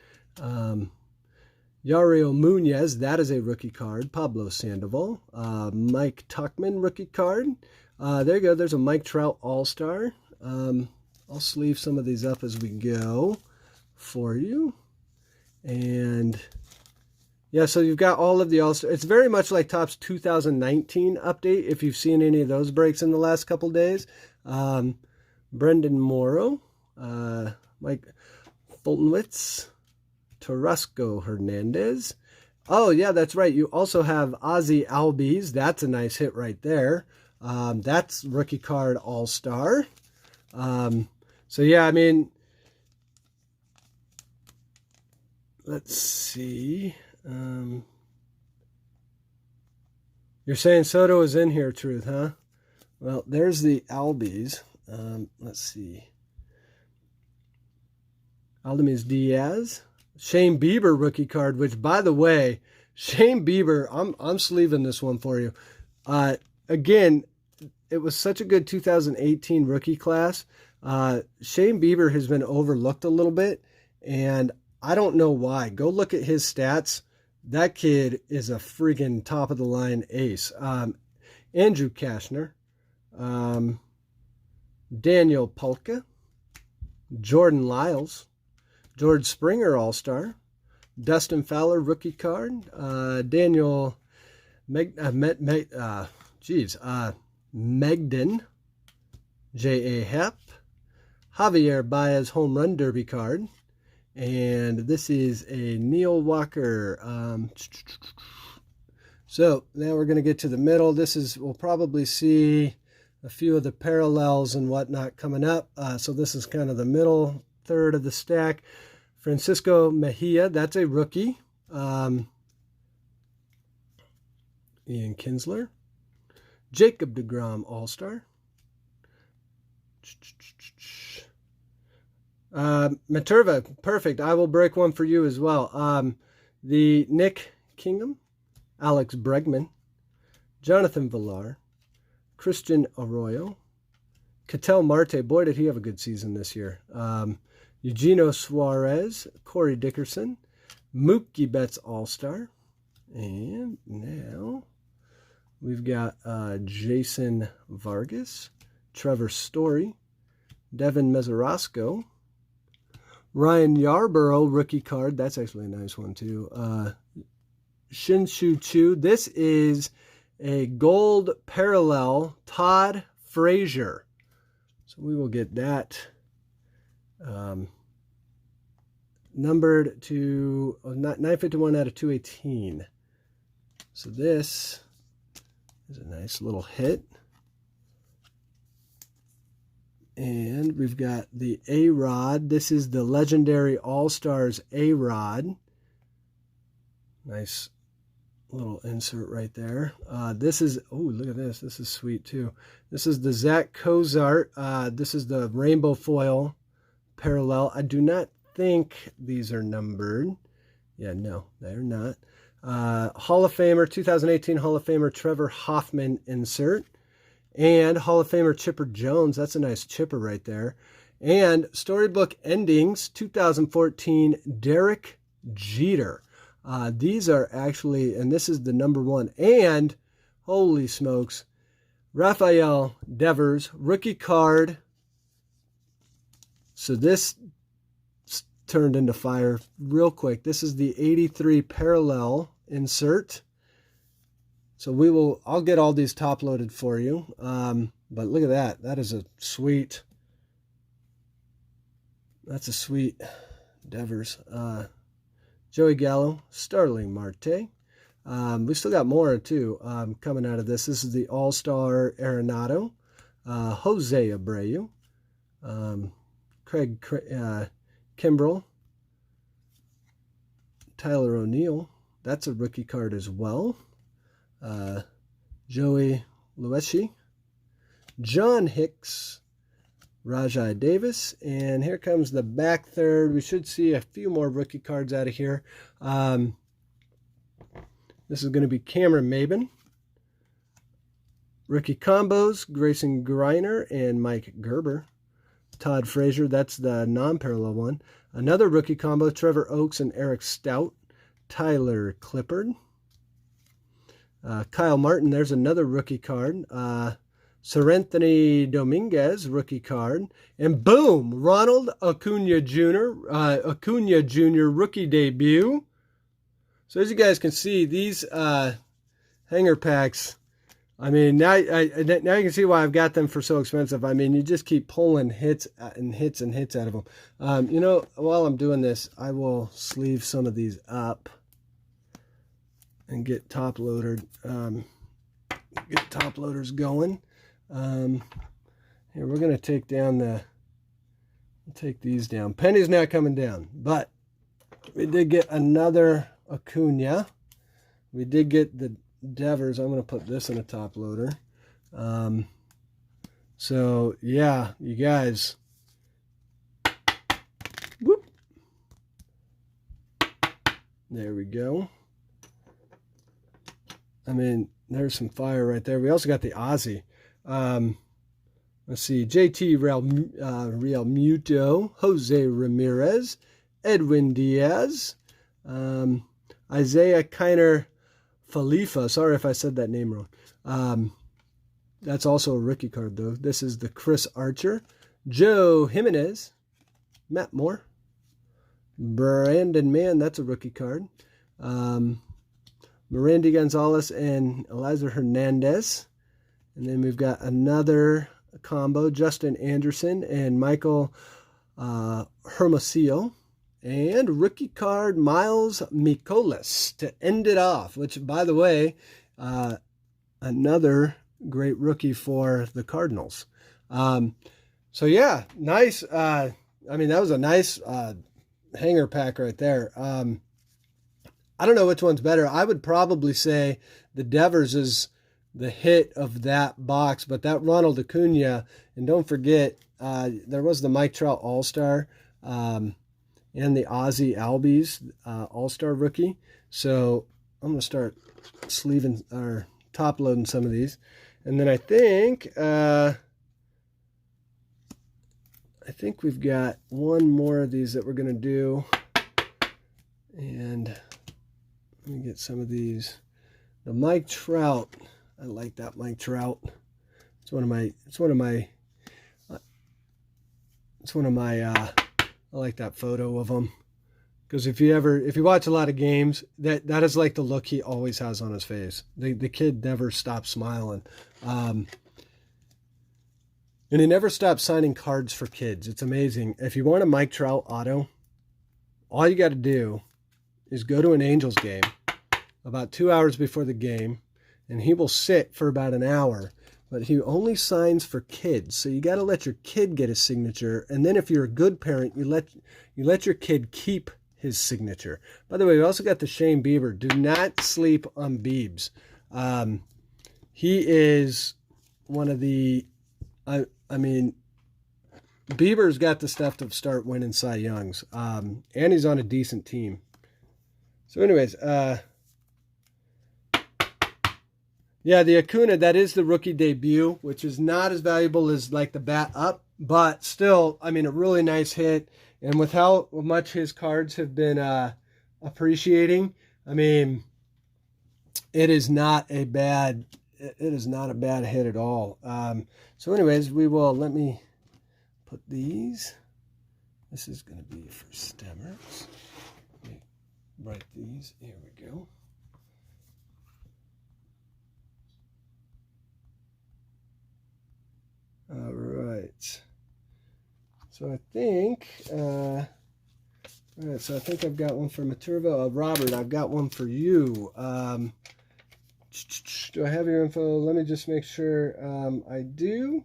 Yariel Munoz, that is a rookie card. Pablo Sandoval, Mike Tuchman, rookie card. There you go. There's a Mike Trout All-Star. I'll sleeve some of these up as we go for you, and yeah, so you've got all of the All-Star. It's very much like Topps 2019 update, if you've seen any of those breaks in the last couple days. Brendan Morrow, Mike Fultonwitz, Tarasco Hernandez. Oh, yeah, that's right. You also have Ozzy Albies. That's a nice hit right there. That's rookie card All-Star. So, yeah, I mean, let's see. You're saying Soto is in here, Truth, huh? Well, there's the Albies. Let's see. Aldemez Diaz. Shane Bieber rookie card, which, by the way, Shane Bieber, I'm sleeving this one for you. Again, it was such a good 2018 rookie class. Shane Bieber has been overlooked a little bit, and I don't know why. Go look at his stats. That kid is a freaking top of the line ace. Andrew Kashner, Daniel Polka, Jordan Lyles, George Springer All-Star, Dustin Fowler rookie card, Daniel Megden, J.A. Hepp, Javier Baez home run derby card, and this is a Neil Walker. So now we're going to get to the middle. We'll probably see a few of the parallels and whatnot coming up. So this is kind of the middle third of the stack. Francisco Mejia, that's a rookie. Ian Kinsler. Jacob deGrom All-Star. Materva, perfect. I will break one for you as well. The Nick Kingham, Alex Bregman, Jonathan Villar, Christian Arroyo, Ketel Marte. Boy, did he have a good season this year. Eugenio Suarez, Corey Dickerson, Mookie Betts All-Star. And now we've got Jason Vargas, Trevor Story, Devin Mesorasko, Ryan Yarborough rookie card. That's actually a nice one too. Shin-Shu Chu. This is a gold parallel Todd Frazier. So we will get that numbered to 951 out of 218. So this is a nice little hit. And we've got the A-Rod. This is the legendary All-Stars A-Rod. Nice little insert right there. This is, oh, look at this. This is sweet too. This is the Zach Cozart. This is the rainbow foil parallel. I do not think these are numbered. Yeah, no, they're not. Hall of Famer, 2018 Hall of Famer Trevor Hoffman insert. And Hall of Famer Chipper Jones. That's a nice chipper right there. And Storybook Endings, 2014 Derek Jeter. These are actually, and this is the number one. And, holy smokes, Rafael Devers, rookie card. So this turned into fire real quick. This is the 83 parallel insert. So I'll get all these top loaded for you. But look at that. That is a sweet, that's a sweet Devers. Joey Gallo, Starling Marte. We still got more too coming out of this. This is the All-Star Arenado. Jose Abreu. Craig Kimbrell. Tyler O'Neill. That's a rookie card as well. Joey Lueschi, John Hicks, Rajai Davis, and here comes the back third. We should see a few more rookie cards out of here. This is going to be Cameron Maben. Rookie combos, Grayson Greiner and Mike Gerber. Todd Frazier, that's the non-parallel one. Another rookie combo, Trevor Oakes and Eric Stout. Tyler Clippard. Kyle Martin, there's another rookie card. Seranthony Dominguez, rookie card. And boom, Ronald Acuna Jr., rookie debut. So as you guys can see, these hanger packs, I mean, now you can see why I've got them for so expensive. I mean, you just keep pulling hits and hits and hits out of them. You know, while I'm doing this, I will sleeve some of these up and get top loaded, get top loaders going. Here, we're going to take these down. Penny's not coming down, but we did get another Acuna. We did get the Devers. I'm going to put this in a top loader. So, yeah, you guys. Whoop. There we go. I mean, there's some fire right there. We also got the Ozzy. Let's see, JT Real Muto, Jose Ramirez, Edwin Diaz, Isaiah Kiner Falifa. Sorry if I said that name wrong. That's also a rookie card, though. This is the Chris Archer, Joe Jimenez, Matt Moore, Brandon Mann. That's a rookie card. Miranda Gonzalez and Eliza Hernandez. And then we've got another combo, Justin Anderson and Michael Hermosillo. And rookie card, Miles Mikolas to end it off, which, by the way, another great rookie for the Cardinals. So, yeah, nice. I mean, that was a nice hanger pack right there. I don't know which one's better. I would probably say the Devers is the hit of that box, but that Ronald Acuna, and don't forget, there was the Mike Trout All-Star and the Ozzy Albies All-Star rookie. So I'm going to start sleeving or top loading some of these. And then I think we've got one more of these that we're going to do. And let me get some of these. The Mike Trout. I like that Mike Trout. It's one of my I like that photo of him. Because if you watch a lot of games, that is like the look he always has on his face. The kid never stops smiling. And he never stops signing cards for kids. It's amazing. If you want a Mike Trout auto, all you got to do is go to an Angels game about 2 hours before the game, and he will sit for about an hour. But he only signs for kids, so you got to let your kid get his signature. And then if you're a good parent, you let your kid keep his signature. By the way, we also got the Shane Bieber. Do not sleep on Biebs. He is one of the. I mean, Bieber's got the stuff to start winning Cy Youngs, and he's on a decent team. So, anyways, yeah, the Acuna, that is the rookie debut, which is not as valuable as like the Bat Up, but still, I mean, a really nice hit. And with how much his cards have been appreciating, I mean, it is not a bad hit at all. So anyways, let me put these. This is going to be for Stemmers. Let me write these. Here we go. All right. So I think, all right, so I think I've got one for Maturva. Robert, I've got one for you. Do I have your info? Let me just make sure I do.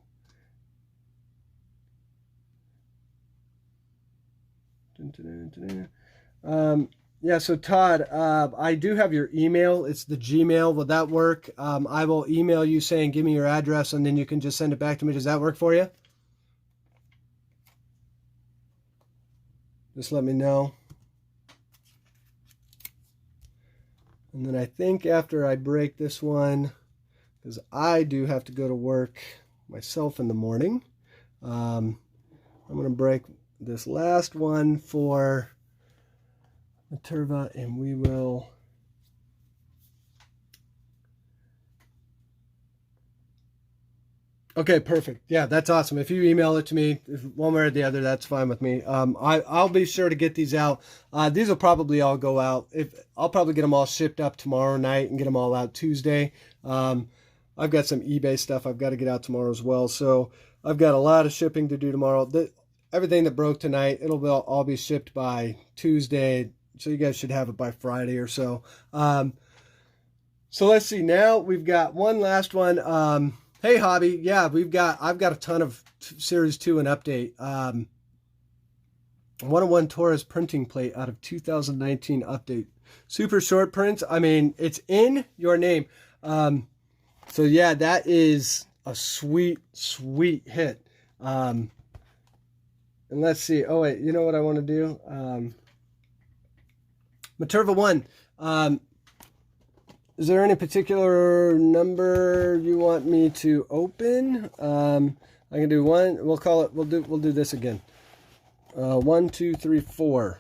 Yeah, so Todd, I do have your email. It's the Gmail. Will that work? I will email you saying, give me your address, and then you can just send it back to me. Does that work for you? Just let me know. And then I think after I break this one, because I do have to go to work myself in the morning, I'm going to break this last one for Maturva, and we will Okay, perfect. Yeah, that's awesome. If you email it to me, one way or the other, that's fine with me. I'll be sure to get these out. These will probably all go out. I'll probably get them all shipped up tomorrow night and get them all out Tuesday. I've got some eBay stuff I've got to get out tomorrow as well. So I've got a lot of shipping to do tomorrow. Everything that broke tonight, it'll all be shipped by Tuesday. So you guys should have it by Friday or so. So let's see. Now we've got one last one. Hey, Hobby. Yeah, I've got a ton of Series 2 and update. 101 Torres printing plate out of 2019 update. Super short prints. I mean, it's in your name. So yeah, that is a sweet, sweet hit. And let's see. Oh, wait, you know what I want to do? Maturva 1. Is there any particular number you want me to open? I can do one. We'll call it. We'll do this again. 1, 2, 3, 4.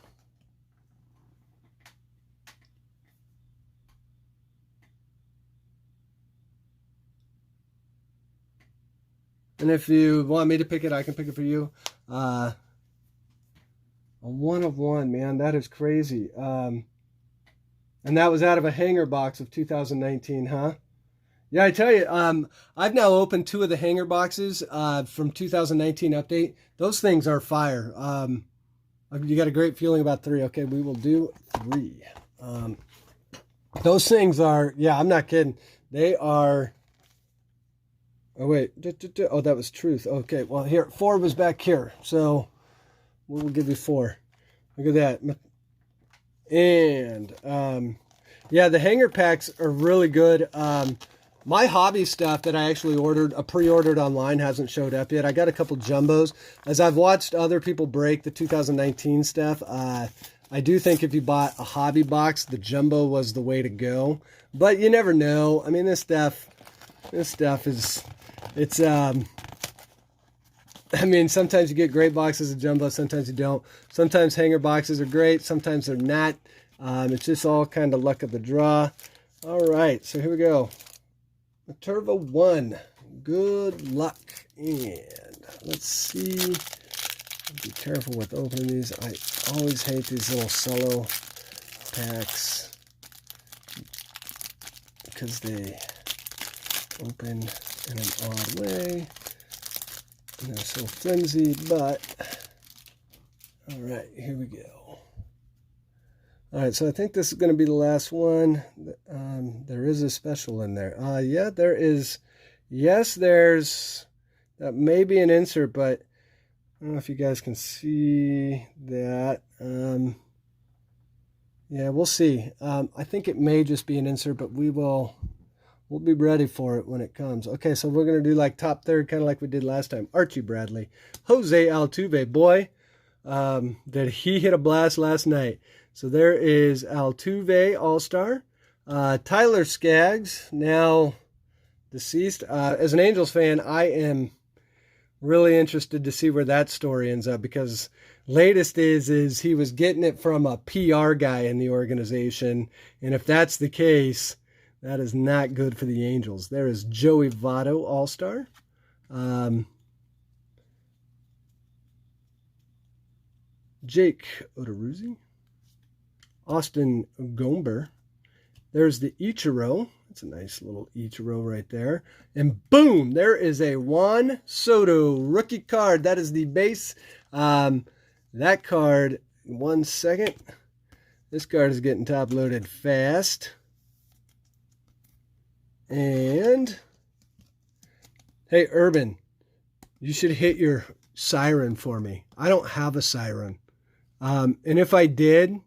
And if you want me to pick it, I can pick it for you. A 1 of 1, man, that is crazy. And that was out of a hanger box of 2019, huh? Yeah, I tell you, I've now opened 2 of the hanger boxes from 2019 update. Those things are fire. You got a great feeling about 3. Okay, we will do 3. Those things are, yeah, I'm not kidding. They are, oh, wait. Oh, that was truth. Okay, well, here, 4 was back here. So we'll give you 4. Look at that. And, yeah, the hanger packs are really good. My hobby stuff that I actually pre-ordered online hasn't showed up yet. I got a couple jumbos. As I've watched other people break the 2019 stuff, I do think if you bought a hobby box, the jumbo was the way to go. But you never know. I mean, this stuff is, it's, I mean, sometimes you get great boxes of jumbo, sometimes you don't. Sometimes hanger boxes are great, sometimes they're not. It's just all kind of luck of the draw. All right, so here we go. Turbo 1. Good luck. And let's see. Be careful with opening these. I always hate these little cello packs because they open in an odd way. And they're so flimsy, but all right, here we go. All right, so I think this is going to be the last one. There is a special in there. Yeah, there is. Yes, there's, that may be an insert, but I don't know if you guys can see that. Yeah, we'll see. I think it may just be an insert, but we'll be ready for it when it comes. Okay, so we're going to do like top third, kind of like we did last time. Archie Bradley. Jose Altuve, boy, did he hit a blast last night. So there is Altuve, All-Star. Tyler Skaggs, now deceased. As an Angels fan, I am really interested to see where that story ends up, because latest is he was getting it from a PR guy in the organization. And if that's the case, that is not good for the Angels. There is Joey Votto, All-Star. Jake Odorizzi. Austin Gomber. There's the Ichiro. That's a nice little Ichiro right there. And boom, there is a Juan Soto rookie card. That is the base. That card, 1 second. This card is getting top loaded fast. And hey, Urban, you should hit your siren for me. I don't have a siren. And if I did,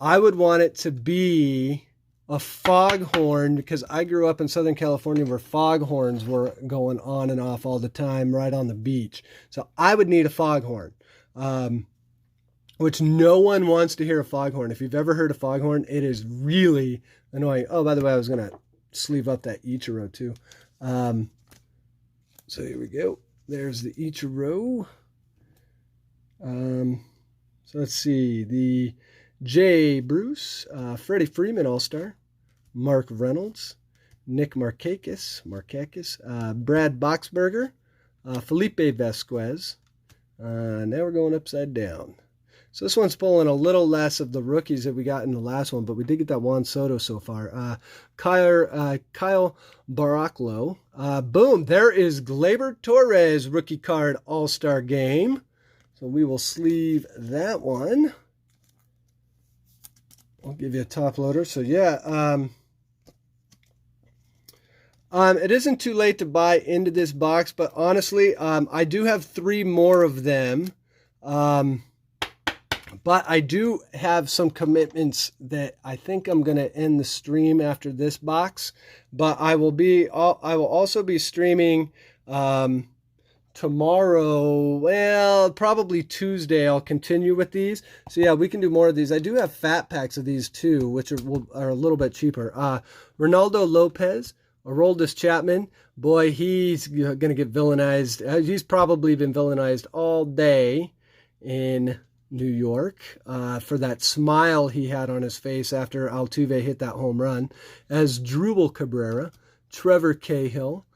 I would want it to be a foghorn, because I grew up in Southern California where foghorns were going on and off all the time right on the beach. So I would need a foghorn, which no one wants to hear a foghorn. If you've ever heard a foghorn, it is really annoying. Oh, by the way, I was going to sleeve up that Ichiro too. So here we go. There's the Ichiro. So let's see. The Jay Bruce, Freddie Freeman, All-Star, Mark Reynolds, Nick Markakis, Brad Boxberger, Felipe Vasquez. Now we're going upside down. So this one's pulling a little less of the rookies that we got in the last one, but we did get that Juan Soto so far. Kyle Baraclow. Boom, there is Gleyber Torres rookie card All-Star Game. So we will sleeve that one. I'll give you a top loader. So yeah, it isn't too late to buy into this box, but honestly, I do have 3 more of them. But I do have some commitments that I think I'm going to end the stream after this box. But I will also be streaming tomorrow, well, probably Tuesday, I'll continue with these. So yeah, we can do more of these. I do have fat packs of these too, which are a little bit cheaper. Ronaldo Lopez, Aroldis Chapman, boy, he's going to get villainized. He's probably been villainized all day in New York for that smile he had on his face after Altuve hit that home run. As Drupal Cabrera, Trevor Cahill,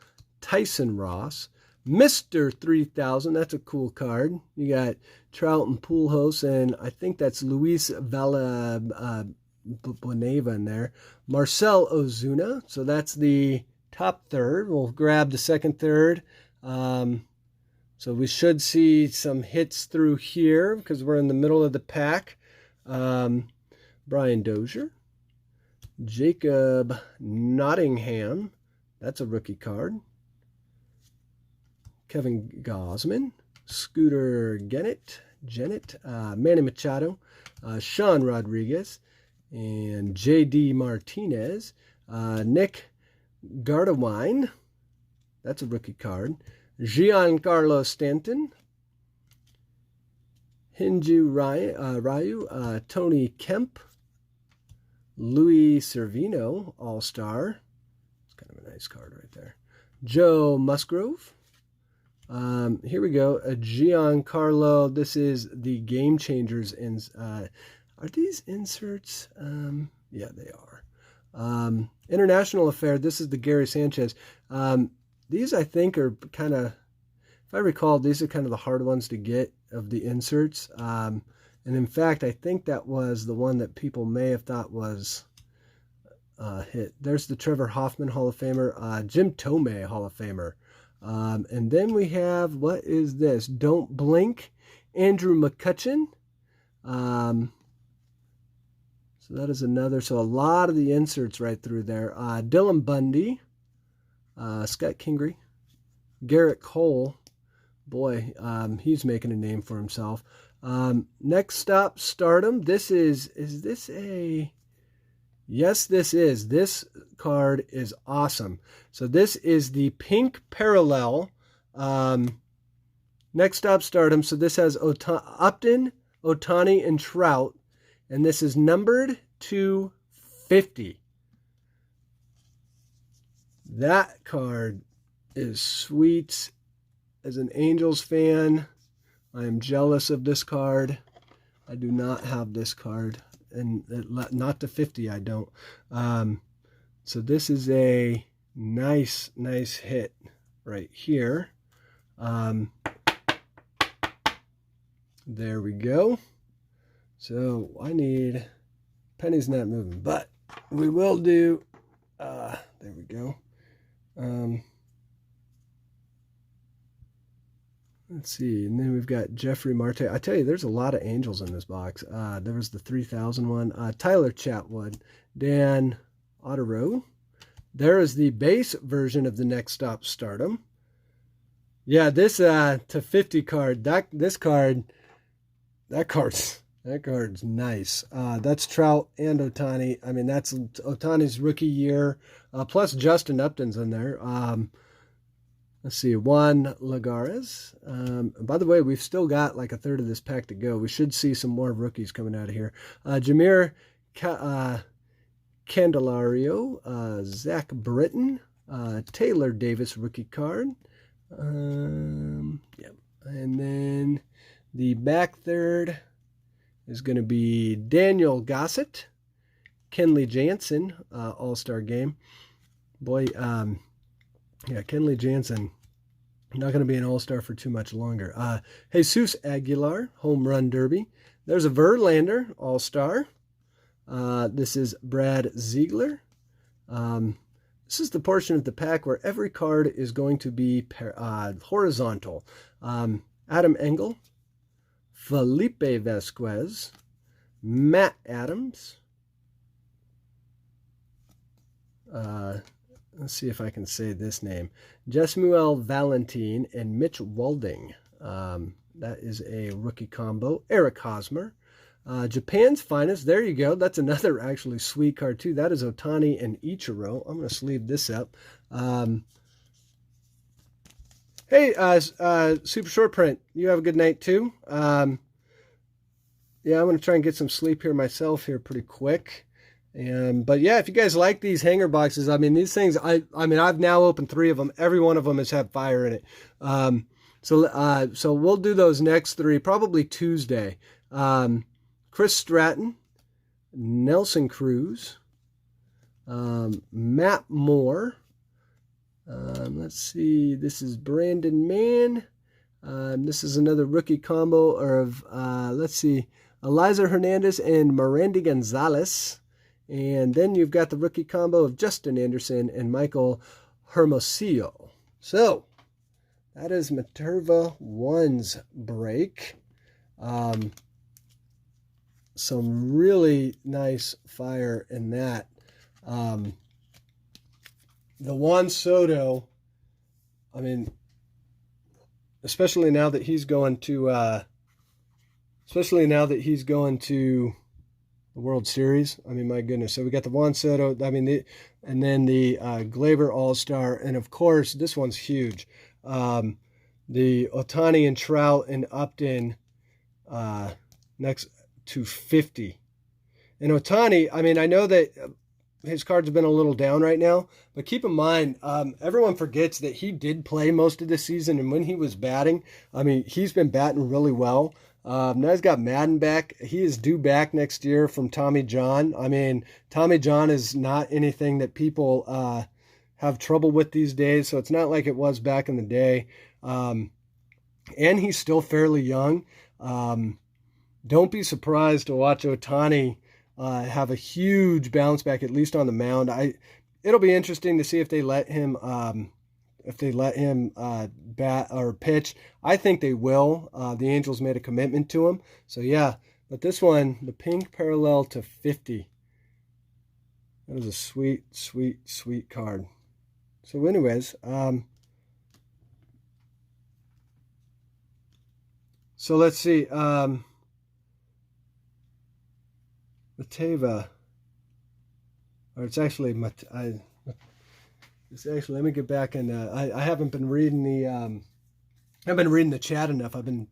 Tyson Ross, Mr. 3000, that's a cool card. You got Trout and Pujols, and I think that's Luis Boneva in there. Marcell Ozuna, so that's the top third. We'll grab the second third. So we should see some hits through here because we're in the middle of the pack. Brian Dozier, Jacob Nottingham, that's a rookie card. Kevin Gausman, Scooter Gennett, Manny Machado, Sean Rodriguez, and J.D. Martinez, Nick Gardewine, that's a rookie card, Giancarlo Stanton, Hinju Ryu, Tony Kemp, Louis Servino, All-Star, it's kind of a nice card right there, Joe Musgrove. Here we go. Giancarlo. This is the Game Changers. Are these inserts? Yeah, they are. International Affair. This is the Gary Sanchez. These, I think, are kind of, if I recall, these are kind of the hard ones to get of the inserts. And in fact, I think that was the one that people may have thought was hit. There's the Trevor Hoffman Hall of Famer. Jim Tomei Hall of Famer. And then we have, what is this? Don't Blink, Andrew McCutchen. So that is another. So a lot of the inserts right through there. Dylan Bundy, Scott Kingery, Garrett Cole. Boy, he's making a name for himself. Next Stop Stardom. This is this a... Yes, this is. This card is awesome. So this is the pink parallel. Next Stop Stardom. So this has Upton, Ohtani, and Trout. And this is numbered to 50. That card is sweet. As an Angels fan, I am jealous of this card. I do not have this card. And not to 50, I don't. So this is a nice hit right here. There we go. So I need, penny's not moving, but we will do, there we go. Let's see, and then we've got Jeffrey Marte. I tell you, there's a lot of Angels in this box. There was the 3000 one. Tyler Chatwood, Dan Otterow. There is the base version of the Next Stop Stardom. Yeah, this to 50 card. That card's nice. That's Trout and Ohtani. I mean, that's Ohtani's rookie year. Plus Justin Upton's in there. Let's see, Juan Lagares. By the way, we've still got like a third of this pack to go. We should see some more rookies coming out of here. Jameer Candelario, Zach Britton, Taylor Davis rookie card. Yep. And then the back third is going to be Daniel Gossett, Kenley Jansen, All-Star game. Boy, yeah, Kenley Jansen, not going to be an all-star for too much longer. Jesus Aguilar, Home Run Derby. There's a Verlander, all-star. This is Brad Ziegler. This is the portion of the pack where every card is going to be horizontal. Adam Engel, Felipe Vasquez, Matt Adams. Let's see if I can say this name. Jesmuel Valentin and Mitch Walding. That is a rookie combo. Eric Hosmer. Japan's Finest. There you go. That's another actually sweet card too. That is Ohtani and Ichiro. I'm going to sleeve this up. Hey, Super Short Print, you have a good night too. Yeah, I'm going to try and get some sleep here myself here pretty quick. But yeah, if you guys like these hanger boxes, I mean, these things, I mean, I've now opened 3 of them. Every one of them has had fire in it. So we'll do those next 3, probably Tuesday. Chris Stratton, Nelson Cruz, Matt Moore. Let's see, this is Brandon Mann. This is another rookie combo of, let's see, Eliza Hernandez and Miranda Gonzalez. And then you've got the rookie combo of Justin Anderson and Michael Hermosillo. So, that is Materva 1's break. Some really nice fire in that. The Juan Soto, I mean, especially now that he's going to the World Series. I mean, my goodness. So we got the Juan Soto, I mean, and then the Gleyber All-Star, and of course, this one's huge. The Ohtani and Trout and Upton next to 50. And Ohtani, I mean, I know that his cards have been a little down right now, but keep in mind, everyone forgets that he did play most of the season, and when he was batting, I mean, he's been batting really well. Now he's got Madden back. He is due back next year from Tommy John. I mean, Tommy John is not anything that people have trouble with these days, so it's not like it was back in the day. And he's still fairly young. Don't be surprised to watch Ohtani have a huge bounce back, at least on the mound. It'll be interesting to see if they let him bat or pitch. I think they will. The Angels made a commitment to him. So yeah, but this one, the pink parallel to 50. That was a sweet, sweet, sweet card. So anyways, so let's see. Mateva, or it's actually let me get back and I haven't been reading I've been reading the chat enough. I've been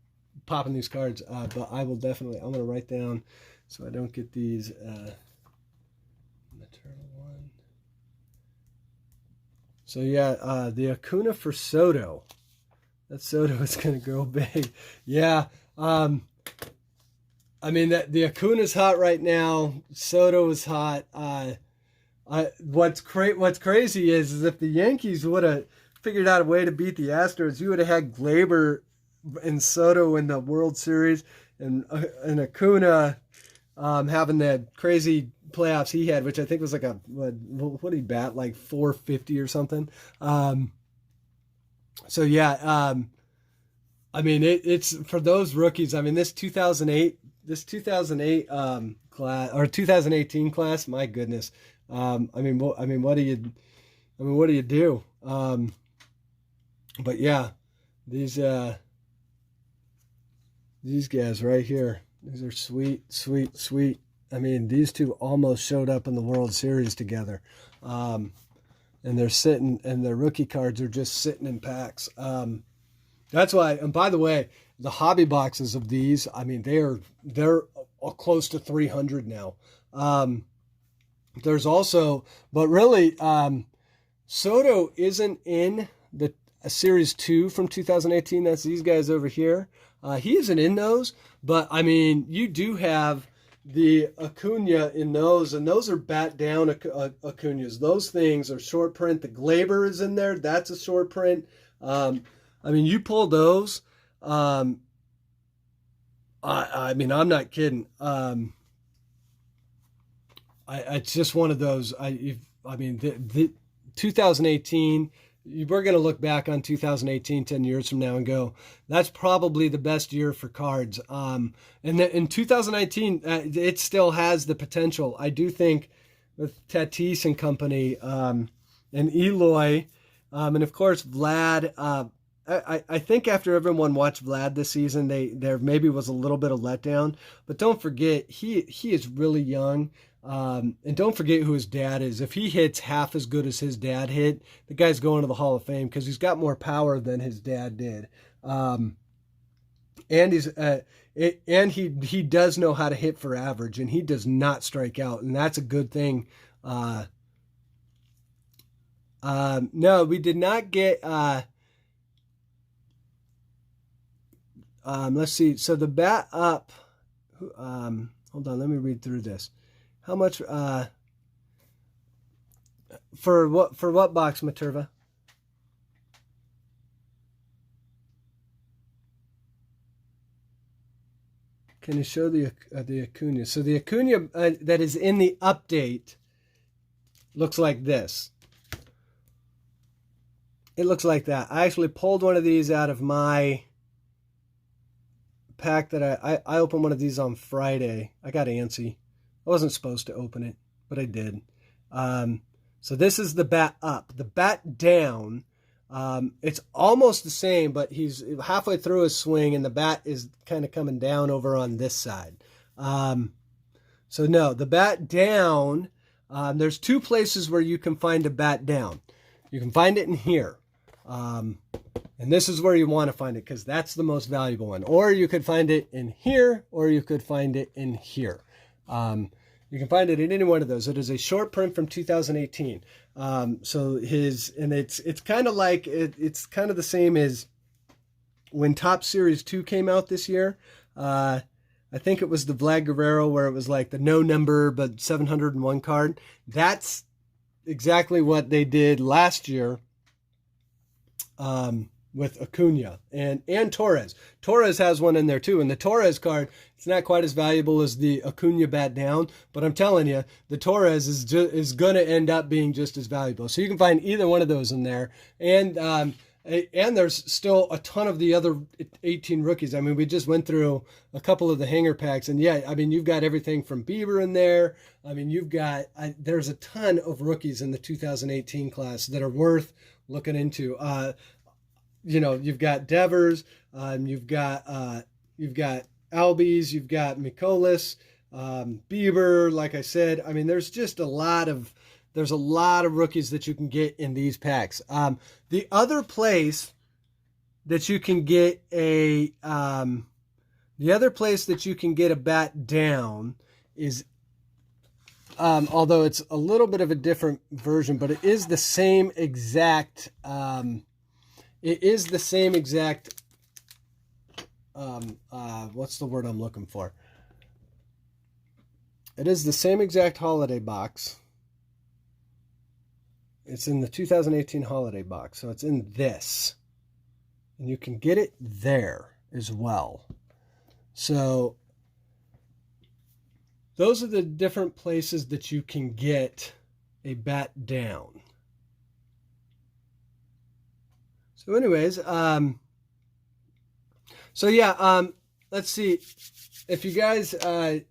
popping these cards, but I will definitely, I'm going to write down so I don't get these. Maternal one. So yeah, the Acuna for Soto. That Soto is going to go big. Yeah. I mean, the Acuna's hot right now. Soto is hot. What's crazy is if the Yankees would have figured out a way to beat the Astros, you would have had Gleyber and Soto in the World Series, and Acuna having that crazy playoffs he had, which I think was like what did he bat, like 450 or something. So yeah, I mean it's for those rookies. I mean this 2008 class or 2018 class. My goodness. I mean, what do you do? But yeah, these guys right here, these are sweet, sweet, sweet. I mean, these two almost showed up in the World Series together. And they're sitting, and their rookie cards are just sitting in packs. That's why, and by the way, the hobby boxes of these, I mean, they're close to 300 now. There's also, but really, Soto isn't in the Series 2 from 2018. That's these guys over here. He isn't in those, but I mean, you do have the Acuna in those, and those are bat down Acunas. Those things are short print. The Gleyber is in there. That's a short print. I mean, you pull those. I mean, I'm not kidding. It's just one of those. I mean, the 2018. We're going to look back on 2018 10 years from now and go, that's probably the best year for cards. And in 2019, it still has the potential. I do think with Tatis and company, and Eloy, and of course Vlad. I think after everyone watched Vlad this season, there maybe was a little bit of letdown. But don't forget, he is really young. And don't forget who his dad is. If he hits half as good as his dad hit, the guy's going to the Hall of Fame because he's got more power than his dad did. And he does know how to hit for average, and he does not strike out, and that's a good thing. No, we did not get. Let's see. So the bat up. Hold on. Let me read through this. How much? For what? For what box, Materva? Can you show the Acuna? So the Acuna that is in the update looks like this. It looks like that. I actually pulled one of these out of my pack that I opened one of these on Friday. I got antsy. I wasn't supposed to open it, but I did. So this is the bat up. The bat down, it's almost the same, but he's halfway through his swing, and the bat is kind of coming down over on this side. So no, the bat down, there's two places where you can find a bat down. You can find it in here. And this is where you want to find it because that's the most valuable one. Or you could find it in here, or you could find it in here. You can find it in any one of those. It is a short print from 2018. So it's kind of like, it's kind of the same as when Top Series 2 came out this year. I think it was the Vlad Guerrero where it was like the no number but 701 card. That's exactly what they did last year with Acuna and Torres. Torres has one in there too, and the Torres card, it's not quite as valuable as the Acuna Bat Down, but I'm telling you, the Torres is going to end up being just as valuable. So you can find either one of those in there, and there's still a ton of the other 18 rookies. I mean, we just went through a couple of the hanger packs, and yeah, I mean, you've got everything from Bieber in there. I mean, there's a ton of rookies in the 2018 class that are worth looking into. You've got Devers, you've got Albies, you've got Mikolas, Bieber. Like I said, I mean, there's a lot of rookies that you can get in these packs. The other place that you can get a bat down is, although it's a little bit of a different version, but it is the same exact. What's the word I'm looking for? It is the same exact holiday box. It's in the 2018 holiday box, so it's in this. And you can get it there as well. So those are the different places that you can get a bat down. So anyways, let's see. If you guys aren't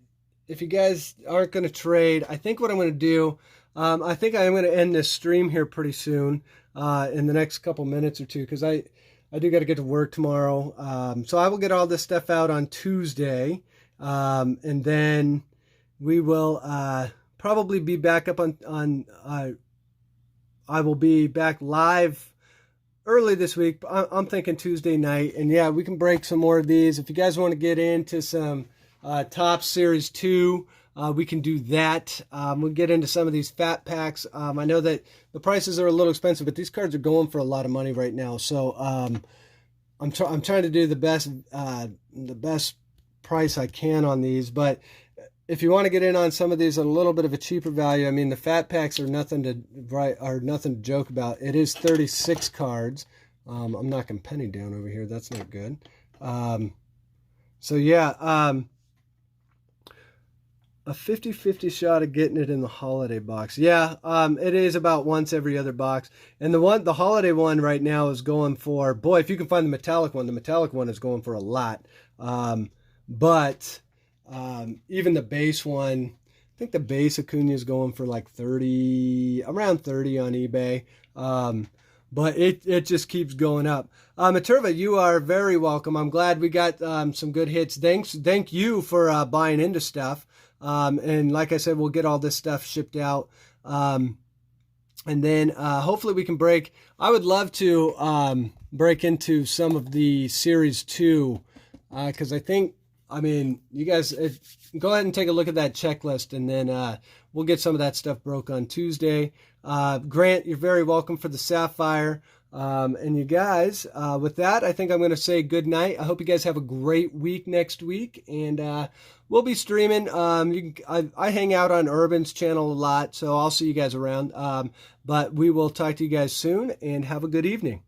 going to trade, I think what I'm going to do, I think I'm going to end this stream here pretty soon, in the next couple minutes or two, because I do got to get to work tomorrow. So I will get all this stuff out on Tuesday, and then we will probably be back up on I will be back live early this week. I'm thinking Tuesday night, and yeah, we can break some more of these. If you guys want to get into some Top Series 2, we can do that. We'll get into some of these fat packs. I know that the prices are a little expensive, but these cards are going for a lot of money right now. So I'm trying to do the best price I can on these. But if you want to get in on some of these at a little bit of a cheaper value, I mean, the fat packs are nothing to joke about. It is 36 cards. I'm knocking Penny down over here. That's not good. So yeah, a 50-50 shot of getting it in the holiday box. Yeah, it is about once every other box. And the holiday one right now is going for, boy, if you can find the metallic one is going for a lot. But even the base one, I think the base Acuna is going for like around 30 on eBay. But it just keeps going up. Materva, you are very welcome. I'm glad we got some good hits. Thank you for buying into stuff. And like I said, we'll get all this stuff shipped out. And then hopefully we can break. I would love to break into some of the Series 2 because you guys go ahead and take a look at that checklist, and then we'll get some of that stuff broke on Tuesday. Grant, you're very welcome for the Sapphire. And you guys, with that, I think I'm going to say good night. I hope you guys have a great week next week, and we'll be streaming. I hang out on Urban's channel a lot, so I'll see you guys around. But we will talk to you guys soon, and have a good evening.